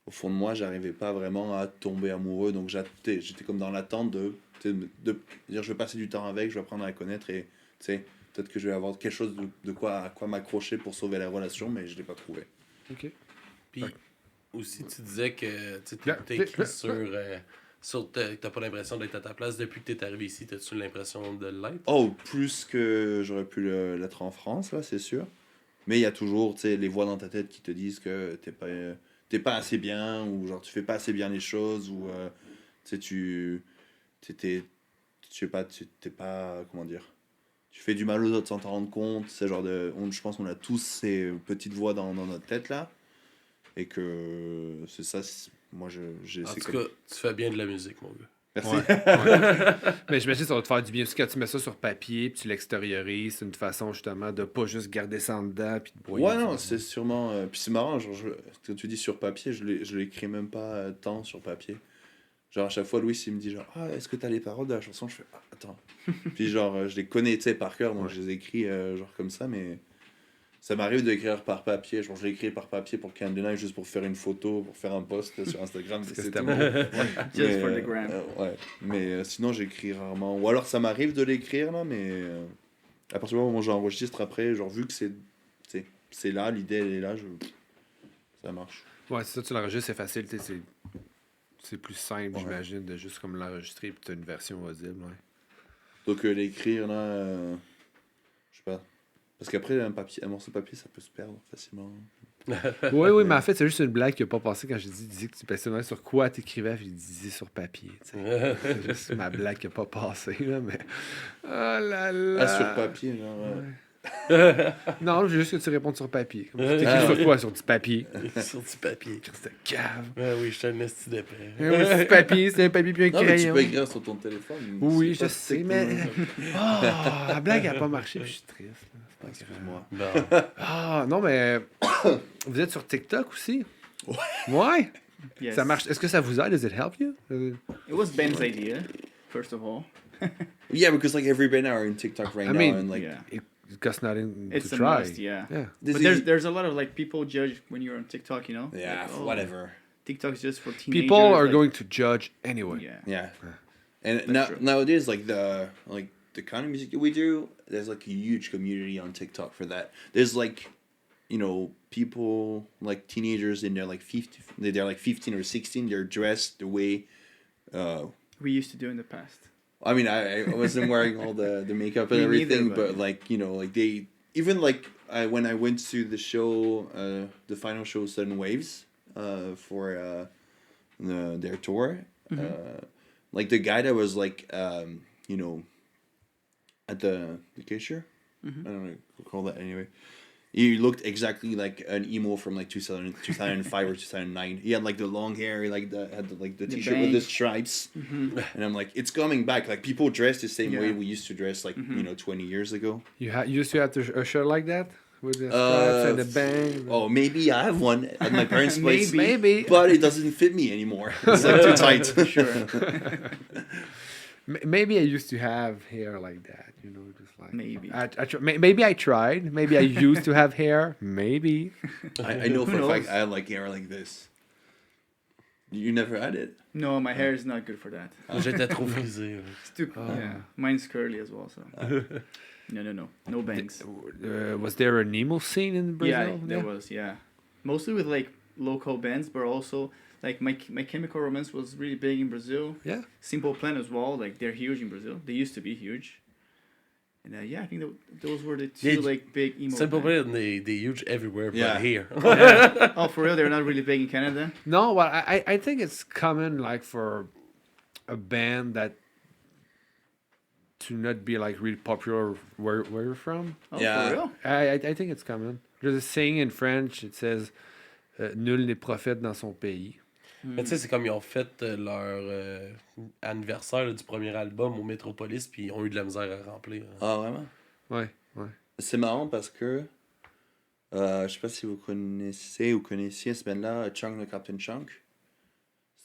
au fond de moi, j'arrivais pas vraiment à tomber amoureux. Donc j'étais comme dans l'attente de dire je vais passer du temps avec, je vais apprendre à la connaître et tu sais, peut-être que je vais avoir quelque chose de quoi à quoi m'accrocher pour sauver la relation, mais je l'ai pas trouvé. Ok. Puis aussi, tu disais que tu Là, t'es écrit sur t'as pas l'impression d'être à ta place depuis que t'es arrivé ici. T'as-tu l'impression de l'être? Oh, plus que j'aurais pu l'être en France, là, c'est sûr. Mais il y a toujours, tu sais, les voix dans ta tête qui te disent que t'es pas assez bien, ou genre tu fais pas assez bien les choses, ou tu sais, je sais pas, t'es pas, comment dire, tu fais du mal aux autres sans t'en rendre compte. C'est genre je pense qu'on a tous ces petites voix dans notre tête, là. Et que c'est ça, moi, j'ai... En c'est tout comme... cas, tu fais bien de la musique, mon gars. Merci. Ouais. Mais j'imagine que ça va te faire du bien aussi quand tu mets ça sur papier puis tu l'extériorises. C'est une façon justement de pas juste garder ça en dedans puis de broyer. Ouais, non, c'est sûrement... puis c'est marrant, genre, quand tu dis sur papier, je l'écris même pas tant sur papier. Genre, à chaque fois, Louis, il me dit, genre, ah, est-ce que t'as les paroles de la chanson? Je fais, ah, attends. Puis genre, je les connais, tu sais, par cœur, donc je les écris, genre, comme ça, mais... Ça m'arrive d'écrire par papier. Genre, je l'ai écrit par papier pour Candlelight juste pour faire une photo, pour faire un post sur Instagram. C'est tout. bon. Just for the gram. Ouais. Mais sinon, j'écris rarement. Ou alors, ça m'arrive de l'écrire, là, mais à partir du moment où j'enregistre après, genre, vu que c'est là, l'idée, elle est là, ça marche. Ouais, c'est ça, tu l'enregistres, c'est facile. C'est plus simple, Ouais. j'imagine, de juste comme l'enregistrer puis tu as une version audible. Ouais. Donc, l'écrire, là, je sais pas. Parce qu'après, un morceau de papier, ça peut se perdre facilement. Oui, mais en fait, c'est juste une blague qui n'a pas passé quand j'ai dit disais que tu passionnais sur quoi t'écrivais, puis je disais sur papier. Tu sais. C'est juste ma blague qui n'a pas passé, là, mais. Oh là là! Ah, sur papier, genre. Non, je veux juste que tu répondes sur papier. Comme tu t'écris sur quoi? Sur du papier. Sur du papier. C'est cave. Ah oui, je suis un esti d'épais. C'est du papier, c'est un papier puis un Non, mais tu crayon. peux écrire sur ton téléphone. Oui, C'est je pas sais, mais. Ah, la blague n'a pas marché, puis je suis triste. là. C'est pas grave. Excuse-moi. Bon. Ah, non, mais. Vous êtes sur TikTok aussi? Ouais. Yes. Ça marche. Est-ce que ça vous aide? Does it help you? It was Ben's idea, first of all. Yeah, because like every band are in TikTok right I now, mean, and like Yeah. It costs nothing It's to a try. must, yeah. Yeah. this But is- there's a lot of like people judge when you're on TikTok, you know? yeah, Like, oh, whatever. TikTok's just for teenagers. People are like- going to judge anyway. Yeah. Yeah, and That's true. nowadays like the kind of music that we do, there's like a huge community on TikTok for that. There's like, you know, people like teenagers in their like 50, they're like 15 or 16. They're dressed the way. We used to do in the past. I mean, I wasn't wearing all the makeup and Me everything, neither, but like, you know, like they even like when I went to the show, the final show, Sudden Waves, for their tour, like the guy that was like, you know, at the cashier, I don't know what to call that anyway. He looked exactly like an emo from like 2005 or 2009. He had like the long hair, he like had the t-shirt with the stripes, and I'm like, it's coming back. Like people dress the same way Yeah. we used to dress, like you know, 20 years ago. You used to have a shirt like that? With the stripes and the bang? Oh, maybe I have one at my parents' place, Maybe. but it doesn't fit me anymore. It's like too tight. Sure. Maybe I used to have hair like that, you know, just like Maybe. Maybe I tried. Maybe I used to have hair. Maybe. I know for a Who fact knows? I had like hair like this. You never had it? No, my hair is not good for that. J'étais trop frisé. là. It's too, yeah. Mine's curly as well, so. No bangs. Was there an emo scene in Brazil? Yeah, there was, yeah. Mostly with like local bands, but also like my Chemical Romance was really big in Brazil. Yeah. Simple Plan as well, like they're huge in Brazil. They used to be huge. And yeah, I think those were the two Yeah, like big emo Simple bands. Plan, they huge everywhere, Yeah. but here. Oh, for real? They're not really big in Canada? No, well, I think it's common like for a band that to not be like really popular where you're from. Oh, Yeah. for real? I think it's common. There's a saying in French. It says, "Nul n'est prophète dans son pays." Mais tu sais, c'est comme ils ont fait leur anniversaire là, du premier album au Metropolis, puis ils ont eu de la misère à remplir. Ah, vraiment? Ouais, ouais. C'est marrant parce que je sais pas si vous connaissez ou connaissiez ce band-là, Chunk the Captain Chunk.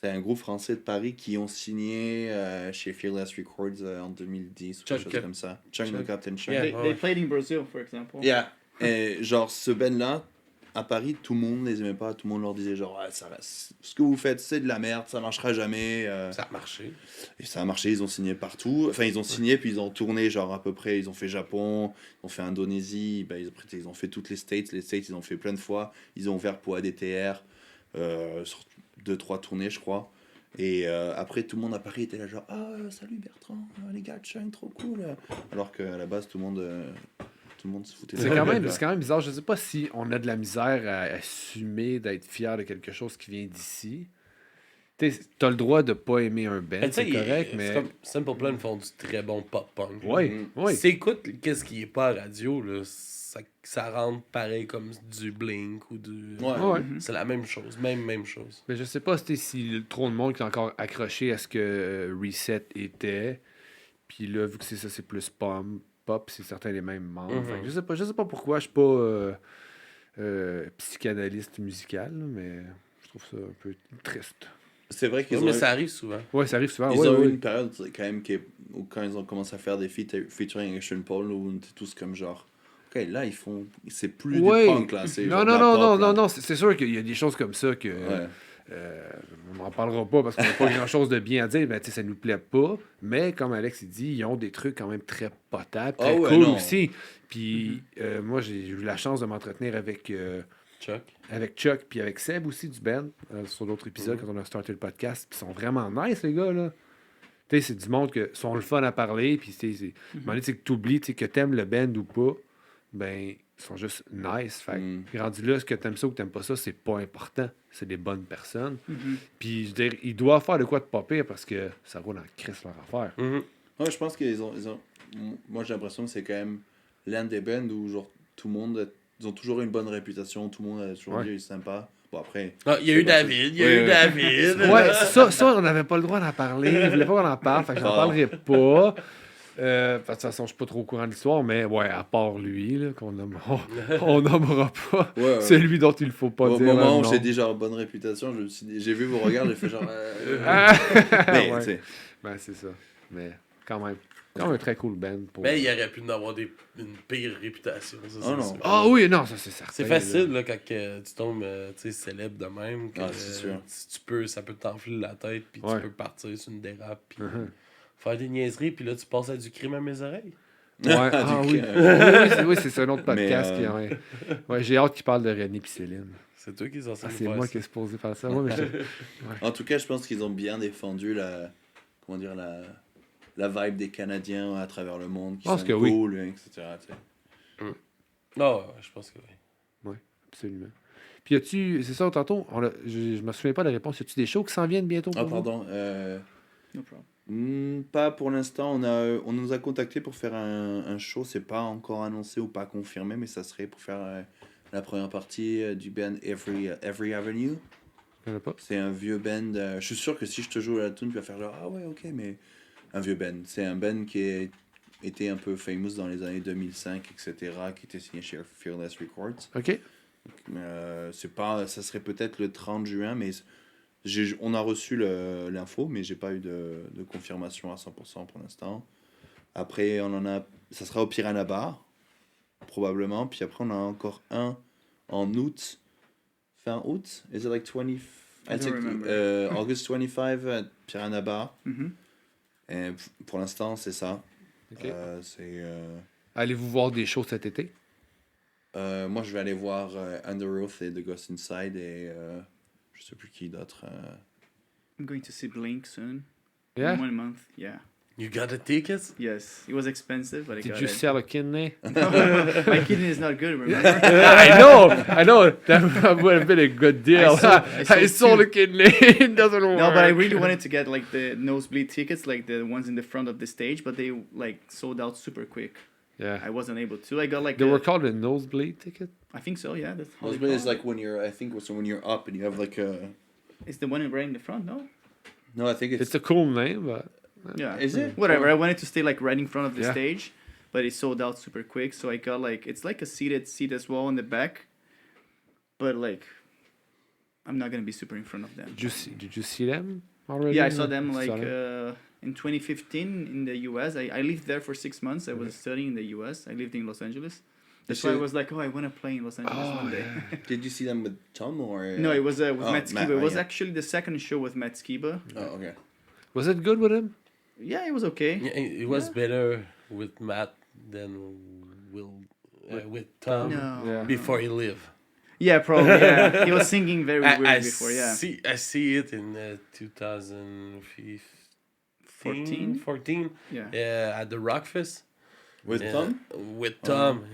C'est un groupe français de Paris qui ont signé chez Fearless Records en 2010 ou quelque Chunk chose Cap- comme ça. Chunk the Chunk. Captain Chunk. Yeah. They ouais. played in Brazil, for example. Yeah. Et genre, ce band-là, à Paris, tout le monde les aimait pas. Tout le monde leur disait genre, ouais, ça reste... ce que vous faites, c'est de la merde, ça marchera jamais. Ça a marché. Et ça a marché, ils ont signé partout. Enfin, ils ont signé, puis ils ont tourné, genre à peu près. Ils ont fait Japon, ils ont fait Indonésie, ben, après, ils ont fait toutes les States. Les States, ils ont fait plein de fois. Ils ont ouvert pour ADTR, sur 2-3 tournées, je crois. Et après, tout le monde à Paris était là, genre, ah, salut Bertrand, les gars de Shine, trop cool. Alors qu'à la base, tout le monde se foutait de C'est la quand gueule, même, là. c'est quand même bizarre. Je sais pas si on a de la misère à assumer d'être fier de quelque chose qui vient d'ici. T'as le droit de pas aimer un band, Mais tu sais, c'est correct, c'est mais. comme Simple Plan font du très bon pop-punk. Oui, Mm. oui. Si t'écoutes qu'est-ce qui est pas à radio, là, ça rentre pareil comme du Blink ou du... Ouais. Ouais. C'est la même chose, même chose. Mais je sais pas si trop de monde qui est encore accroché à ce que Reset était. Puis là, vu que c'est ça, c'est plus pop, c'est certains des mêmes membres. Mhm. Fait que je sais pas pourquoi, je suis pas psychanalyste musical, mais je trouve ça un peu triste. C'est vrai qu'ils Ouais, ont, mais ça arrive souvent. Ouais, ça arrive souvent. ils ouais, ont eu ouais. une période quand même où quand ils ont commencé à faire des featuring avec Sean Paul, où on était tous comme genre, ok, là ils font, c'est plus Ouais. du punk là, c'est Non, genre non, de la non, pop, non, là. non, non, c'est sûr qu'il y a des choses comme ça que Ouais. on n'en parlera pas parce qu'on n'a pas grand-chose de bien à dire, mais tu sais, ça nous plaît pas. Mais comme Alex il dit, ils ont des trucs quand même très potables, très Ah ouais, cool non. aussi. Puis moi, j'ai eu la chance de m'entretenir avec Chuck. Chuck puis avec Seb aussi du band sur d'autres épisodes quand on a starté le podcast. Puis ils sont vraiment nice, les gars, là. Tu sais, c'est du monde que sont le fun à parler. Puis, tu sais, à un moment donné, c'est que tu oublies que t'aimes le band ou pas. Ben, sont juste nice. Fait Mm. que rendu là, est-ce que t'aimes ça ou que t'aimes pas ça, c'est pas important. C'est des bonnes personnes. Mhm. Puis, je veux dire, ils doivent faire de quoi de pas pire parce que ça roule en crise leur affaire. Mhm. Ouais, je pense qu'ils ont... Moi, j'ai l'impression que c'est quand même l'un des bands où genre, tout le monde... Ils ont toujours une bonne réputation, tout le monde a toujours Ouais. dit qu'il est sympa. Bon, après... Ah, il y a eu David, il y a eu David. Ouais, ça on n'avait pas le droit d'en parler. Je voulais pas qu'on en parle, fait que j'en Ah. parlerai pas. De toute façon, je suis pas trop au courant de l'histoire, mais ouais, à part lui, là, qu'on nomme, on nommera pas. Ouais, C'est lui dont il faut pas Au dire. moment le où nom. j'ai dit genre bonne réputation, je me suis dit... j'ai vu vos regards, j'ai fait genre... Ah, Mais, ouais. tu sais... Ben, c'est ça. Mais quand même un très cool band. Pour... Mais il aurait pu en avoir une pire réputation. Ça, Oh c'est non. sûr. Ah oui, non, ça c'est certain. C'est facile là, quand tu tombes tu sais, célèbre de même. Que, Ah, c'est sûr. si tu peux, ça peut t'enfler la tête, puis Ouais. tu peux partir sur une dérape, puis Mhm. faire des niaiseries, puis là tu passes à du crime à mes oreilles. Ouais, Du ah coup, oui. Oui, c'est un autre podcast. Mais, qui, ouais, j'ai hâte qu'il parle de René et Céline. C'est toi qui es censé Ah, nous c'est faire moi ça. qui est supposé faire ça. Ouais, mais En tout cas, je pense qu'ils ont bien défendu comment dire, la vibe des Canadiens à travers le monde, qui Je pense sont que oui. cool, etc. tu sais. Non, ouais, je pense que oui. absolument. Puis, c'est ça, tantôt, je me souviens pas de la réponse. Y a-tu des shows qui s'en viennent bientôt pour Ah, vous? pardon. No problem. Pas pour l'instant. On nous a contacté pour faire un show. C'est pas encore annoncé ou pas confirmé, mais ça serait pour faire la première partie du band Every Avenue. Il y en a pas? C'est un vieux band. Je suis sûr que si je te joue la tune, tu vas faire genre ah ouais, ok, mais un vieux band. C'est un band qui a été un peu famous dans les années 2005, etc., qui était signé chez Fearless Records. OK. Ça serait peut-être le 30 juin, mais on a reçu l'info, mais j'ai pas eu de confirmation à 100% pour l'instant. Après, ça sera au Piranha Bar, probablement. Puis après, on a encore un en août, fin août. Is it like 20? I don't remember. August 25 at Piranha Bar. Mhm. Et pour l'instant, c'est ça. OK. C'est Allez-vous voir des shows cet été? moi, je vais aller voir Under Oath et The Ghost Inside et je sais plus qui d'autre. I'm going to see Blink soon. Yeah? In 1 month. Yeah. You got the tickets? Yes. It was expensive, but I Did got you it. sell a kidney? My kidney is not good, remember? I know. That would have been a good deal. I sold sold a two. kidney. It doesn't work. No, but I really wanted to get like the nosebleed tickets, like the ones in the front of the stage, but they like sold out super quick. Yeah. I wasn't able to. I got like They were called a nosebleed ticket? I think so. Yeah, that's how Nosebleed they is call it. like when you're up and you have like a. It's the one right in the front, no? No, I think It's a cool name, but... Yeah. Is it? Whatever. I wanted to stay like right in front of the Yeah. stage, but it sold out super quick. So I got like it's like a seated seat as well in the back, but like I'm not gonna be super in front of them. Did you see them already? Yeah, I saw them You like saw them? in 2015 in the US. I lived there for 6 months. I was studying in the US. I lived in Los Angeles. That's why I was like, oh, I want to play in Los Angeles one day. Did you see them with Tom or? No, it was with Oh, Matt Skiba. Matt, It was yeah. actually the second show with Matt Skiba. Oh, okay. Was it good with him? Yeah, it was okay. Yeah, it was better with Matt than with Tom No. Yeah. before he lived. Yeah, probably. Yeah, he was singing very weird I before. Yeah. see it in 2015, 14 Yeah. at the Rockfest. With Yeah, Tom? With Tom.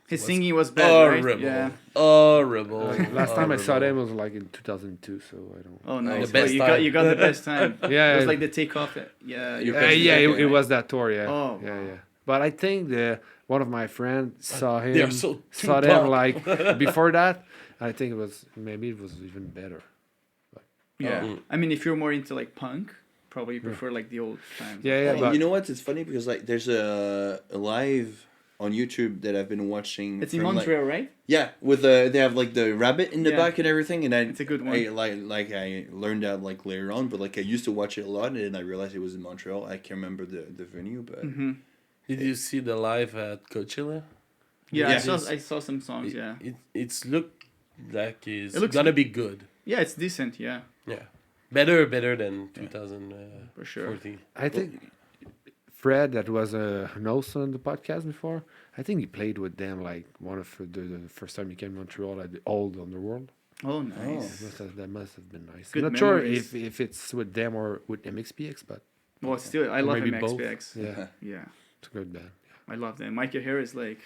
His was singing was bad, horrible. right? Yeah. Horrible. Last time I saw them Horrible. was like in 2002, so I don't... Oh, nice. the Well, best you time. got the best time. Yeah, It was like the takeoff. Yeah. You Yeah, guys yeah, did it, that, it right? was that tour, yeah. Oh, yeah, wow. yeah. But I think one of my friends saw him. They are so saw too them pop. like before that. I think it was even better. Yeah. Oh. I mean, if you're more into like punk, probably you prefer like the old times. Yeah, yeah. Oh, But you know what? It's funny because like there's a live on YouTube that I've been watching. It's in from, like- Montreal, right? yeah, with they have like the rabbit in the Yeah. back and everything, and It's a good one. I learned that like later on, but like I used to watch it a lot, and then I realized it was in Montreal. I can't remember the venue, but Mm-hmm. Did you see the live at Coachella? Yeah, Yeah. I saw some songs. Yeah. It's looked like it's It looks gonna be good. Yeah, it's decent. Yeah, Yeah. Better than 2014. for sure. I think Fred, that was a host on the podcast before. I think he played with them like one of the first time he came to Montreal at the Old Underworld. Oh, nice. That must have been nice. Good I'm not sure memories. if it's with them or with MXPX, but Well, still, I love maybe him both. XPX. Yeah, Yeah, it's a good band. I love them. Michael Harris, like,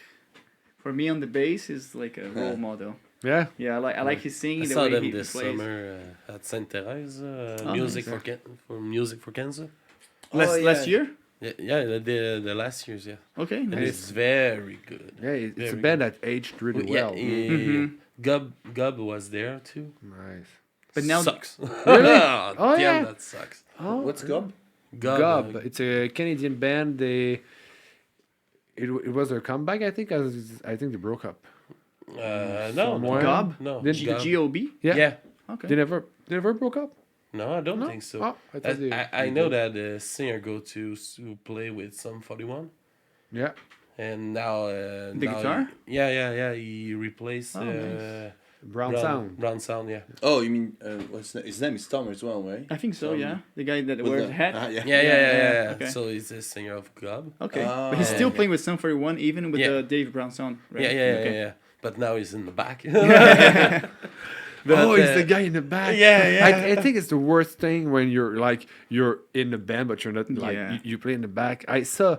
For me, on the bass is like a role model. Yeah. Yeah, I like his singing. I the saw way them he this plays. summer at Sainte Thérèse. Oh, Music nice. for Music for Cancer. Last year. Yeah, the last years, yeah. Okay, And nice. it's very good. Yeah, it's a Very band that aged really Yeah, well. yeah, Mhm. Gub was there too. Nice. But now- sucks. Really? Oh, Oh, damn, yeah. that sucks. Oh, What's Gob? Gob. It's a Canadian band. It was their comeback, I think. I think they broke up. No, Somewhere. Gob? no. Did- G-O-B? Yeah. Yeah. Okay. They never broke up. No, I don't No? think so. Oh, I thought they- I know that the singer go to play with Sum 41, Yeah. and now The now guitar? Yeah. He replaced Oh, nice. Brown Sound. Brown Sound, yeah. Oh, you mean his name is Tom as well, right? I think so. Yeah, the guy that With wears the- a hat. yeah. Yeah. okay. So he's a singer of Gob. Okay, Ah, but he's still okay. playing with Sum 41, even with Yeah. the Dave Brown sound. Right? Yeah. Okay. But now he's in the back. Oh, But, he's the guy in the back. yeah. I think it's the worst thing when you're in the band, but you're not like Yeah. you play in the back. I saw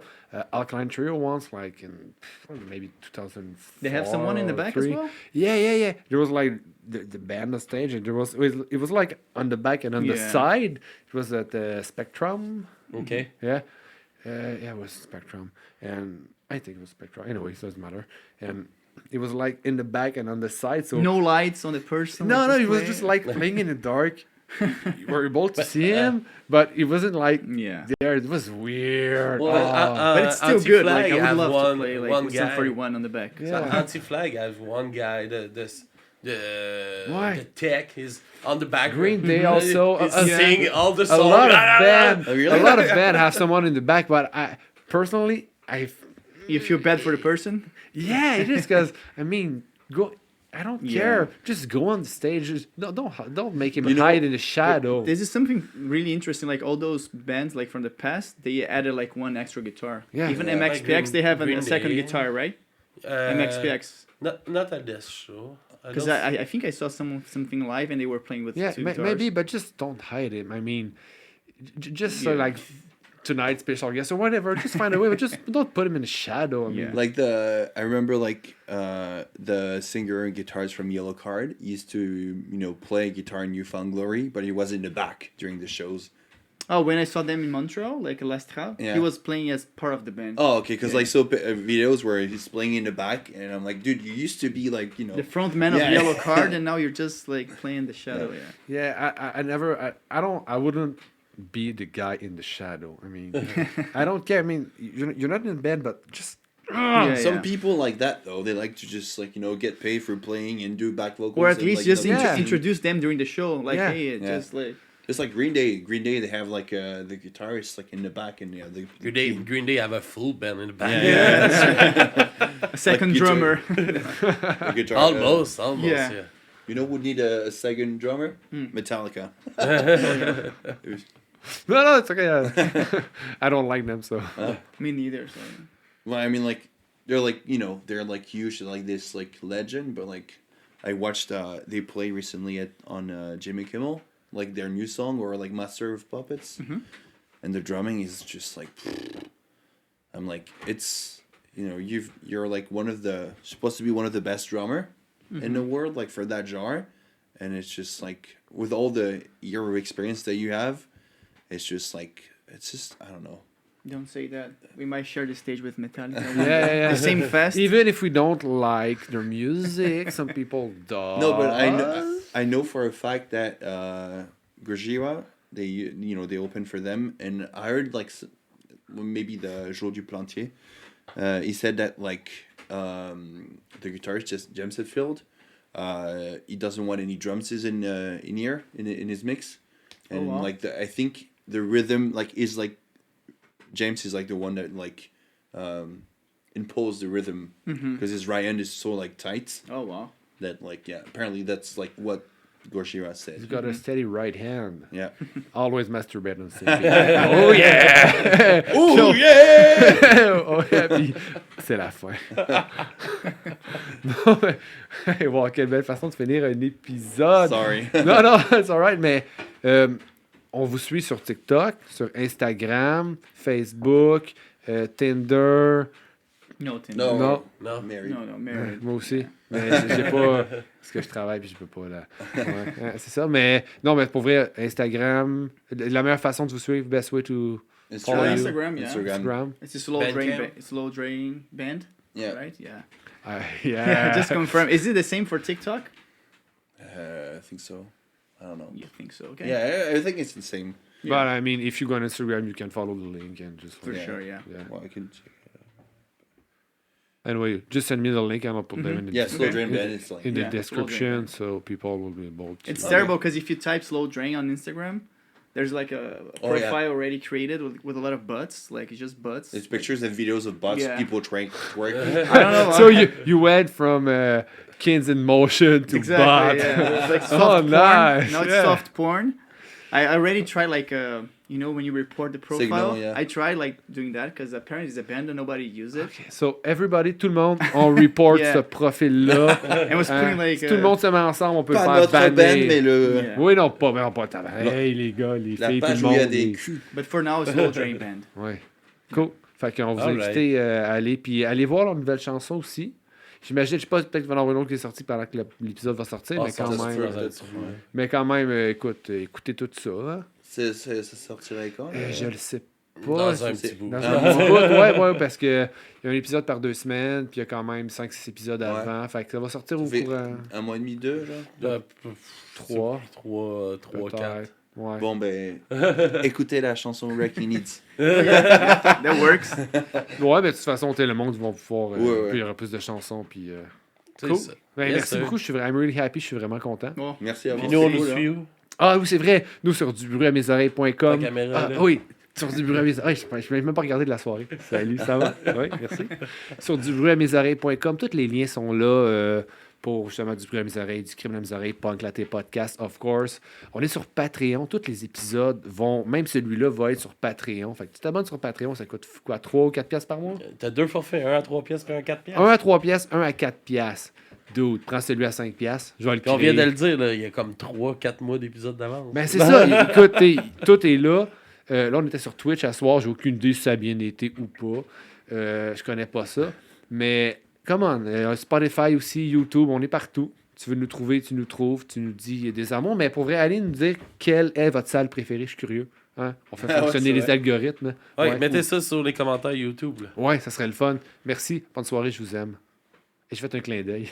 Alkaline Trio once, like in maybe 2004. They have someone in the back as 3. well. Yeah. There was like the band on stage, and it was like on the back and on the Yeah. side. It was at the Spectrum. Okay. Yeah, it was Spectrum, and I think it was Spectrum. Anyway, it doesn't matter. And it was like in the back and on the side. So No lights on the person. no, just it was play. just like playing in the dark. You were able to see him, but it wasn't like Yeah. there. It was weird. Well, Oh. But it's still good. Like I would have love one, to play like one with guy. Sum 41 on the back. Yeah. So Anti-Flag has one guy. Why? The tech is on the back. Green Day also, He's a singing all the a songs. lot of band, Oh, really? a lot of band have someone in the back, but I personally, You feel bad for the person. yeah, it is because I mean, go. I don't Yeah. care. Just go on the stage. Just, don't make him You know, hide in the shadow. This is something really interesting. Like all those bands, like from the past, they added like one extra guitar. Yeah. Even Yeah. MXPX, Like they have Green a second Day. guitar, right? MXPX. Not at this show. Because I think I saw something live and they were playing with Yeah, two guitars. maybe, but just don't hide him. I mean, just so Yeah. like tonight's special guest or whatever. Just find a way, but just don't put him in the shadow. I mean, Yeah. Like I remember like the singer and guitarist from Yellow Card used to play guitar in New Found Glory, but he was in the back during the shows. Oh, when I saw them in Montreal, like last half, Yeah. he was playing as part of the band. Oh, okay, because Yeah. I saw videos where he's playing in the back, and I'm like, dude, you used to be like The front man of Yeah. Yellow Card, and now you're just like playing the shadow. Yeah. yeah, I never, I wouldn't be the guy in the shadow. I mean, I don't care. I mean, you're not in bed, but just Some people like that though. They like to just get paid for playing and do back vocals. Or at and, least like, just Yeah. introduce them during the show. Like, Yeah. hey, Yeah. just like It's like Green Day. Green Day, they have like the guitarist like in the back, and the Green Day have a full band in the back. Yeah. a second guitar. drummer. the guitar. Almost, Yeah. yeah. You know, would need a second drummer. Hmm. Metallica. no, it's okay. I don't like them, so Me neither. So. Well, I mean, like they're like they're like huge, like this like legend. But like I watched they play recently on Jimmy Kimmel, like their new song or like Master of Puppets, and the drumming is just like. I'm like it's you're like supposed to be one of the best drummer in the world, like for that genre, and it's just like with all the year of experience that you have, it's just I don't know. Don't say that. We might share the stage with Metallica. yeah. The same fest. Even if we don't like their music, some people do. No, but I know for a fact that Gojira, they opened for them, and I heard like maybe the Jour du Plantier, he said that like the guitarist just James Hetfield, he doesn't want any drums in here in his mix, and wow. like I think the rhythm like is like James is like the one that like imposed the rhythm because his right hand is so like tight Oh wow. that like apparently that's like what Gojira He's said. got a steady right hand. Yeah. Always masturbate on stage. Oh yeah! Oh yeah! Oh yeah! Puis c'est la fin. Non, mais, hey, wow, quelle belle façon de finir un épisode. Sorry. Non, it's alright, mais on vous suit sur TikTok, sur Instagram, Facebook, Tinder, No, Tinder. Non. Non. Non. Married. No, married. Moi aussi. Mais j'ai pas. Parce que je travaille puis je peux pas là. Ouais, c'est ça. Mais non, mais pour vrai, Instagram, la meilleure façon de vous suivre, best way to Follow you. Instagram, yeah. Instagram. It's a slow Bandcamp. drain band, Yeah. right? Yeah. Yeah. Just confirm. Is it the same for TikTok? I think so. I don't know. You think so? Okay. Yeah, I think it's the same. But I mean, if you go on Instagram, you can follow the link and just. For Yeah. sure, yeah. Yeah. Well, I can check it out. Anyway, just send me the link and I'll put them in the, Yeah, Slow Okay. Drain Band. It's like in the Yeah, description so people will be able to. It's Okay. terrible because if you type slow drain on Instagram, there's like a Oh, yeah. profile already created with a lot of butts, like it's just butts. There's pictures and videos of butts, Yeah. people twerking. I don't know. So you went from Kins in Motion to Exactly. Bot. Yeah. It's like soft Oh, porn. nice, Now it's yeah. soft porn. I already tried like when you report the profile. Signal, yeah. I tried like doing that because apparently it's abandoned. Nobody use it. So everybody, tout le monde, on report Yeah. ce profil-là. And I was putting like Si tout le monde se met ensemble, on peut Pas faire notre band, banner. mais le... Yeah. Oui, non, pas tabarnak. Hey, les gars, les La filles, tout le page où monde. il y a des les- culs. But for now, it's slow drain band. Ouais. Cool. Fait qu'on vous a Alright. invité à aller. Puis allez voir leur nouvelle chanson aussi. J'imagine, je sais pas, peut-être qu'il va y en avoir une autre qui est sortie pendant que l'épisode va sortir, mais, ça quand se même, peut. mais quand même, écoutez tout ça. Hein. Ça sortirait quand? Je le sais pas. Dans c'est- un petit bout. Dans Ah, un petit bout, ouais, parce que il y a un épisode par 2 semaines, puis il y a quand même 5-6 épisodes Ouais. avant. Fait que ça va sortir au Ça fait courant un mois et demi, 2, genre? 3. 3, 4. peut-être. Ouais. Bon, ben, écoutez la chanson Wrecking Needs. That works. Ouais, mais de toute façon, le monde va pouvoir. Ouais. Puis il y aura plus de chansons. Puis, C'est cool. ça. Ben, Yes, merci sir. beaucoup. I'm really happy. Je suis vraiment content. Bon. Merci à vous. Puis nous, on C'est nous cool, suit où? Ah oui, c'est vrai. Nous, sur dubruitamesoreilles.com. La caméra, Ah là. oui, sur du bruit à mes oreilles. Je ne même pas regardé de la soirée. Salut, ça va? Oui, merci. Sur dubruitamesoreilles.com, tous les liens sont là pour justement du bruit à mes oreilles, du crime à mes oreilles, Punk Latte Podcast, of course. On est sur Patreon. Tous les épisodes vont, même celui-là va être sur Patreon. Fait que tu t'abonnes sur Patreon, ça coûte quoi, 3 ou 4 piastres par mois? T'as 2 forfaits, un à 3 pièces puis un à 4 pièces. Un à 3 piastres, un à 4 piastres. Dude, prends celui à 5 piastres. Je vais le Puis on créer. vient de le dire, là, il y a comme 3-4 mois d'épisodes d'avance. Ben, c'est ça. Écoute, tout est là. Là, on était sur Twitch à soir. J'ai aucune idée si ça a bien été ou pas. Je connais pas ça. Mais, come on. Spotify aussi, YouTube, on est partout. Tu veux nous trouver, tu nous trouves. Tu nous dis des amours. Mais pour vrai, allez nous dire quelle est votre salle préférée. Je suis curieux. Hein? On fait Ah ouais, fonctionner c'est les vrai. algorithmes. Ouais, mettez ça sur les commentaires YouTube. Là. Ouais, ça serait le fun. Merci. Bonne soirée, je vous aime. Et je fais un clin d'œil.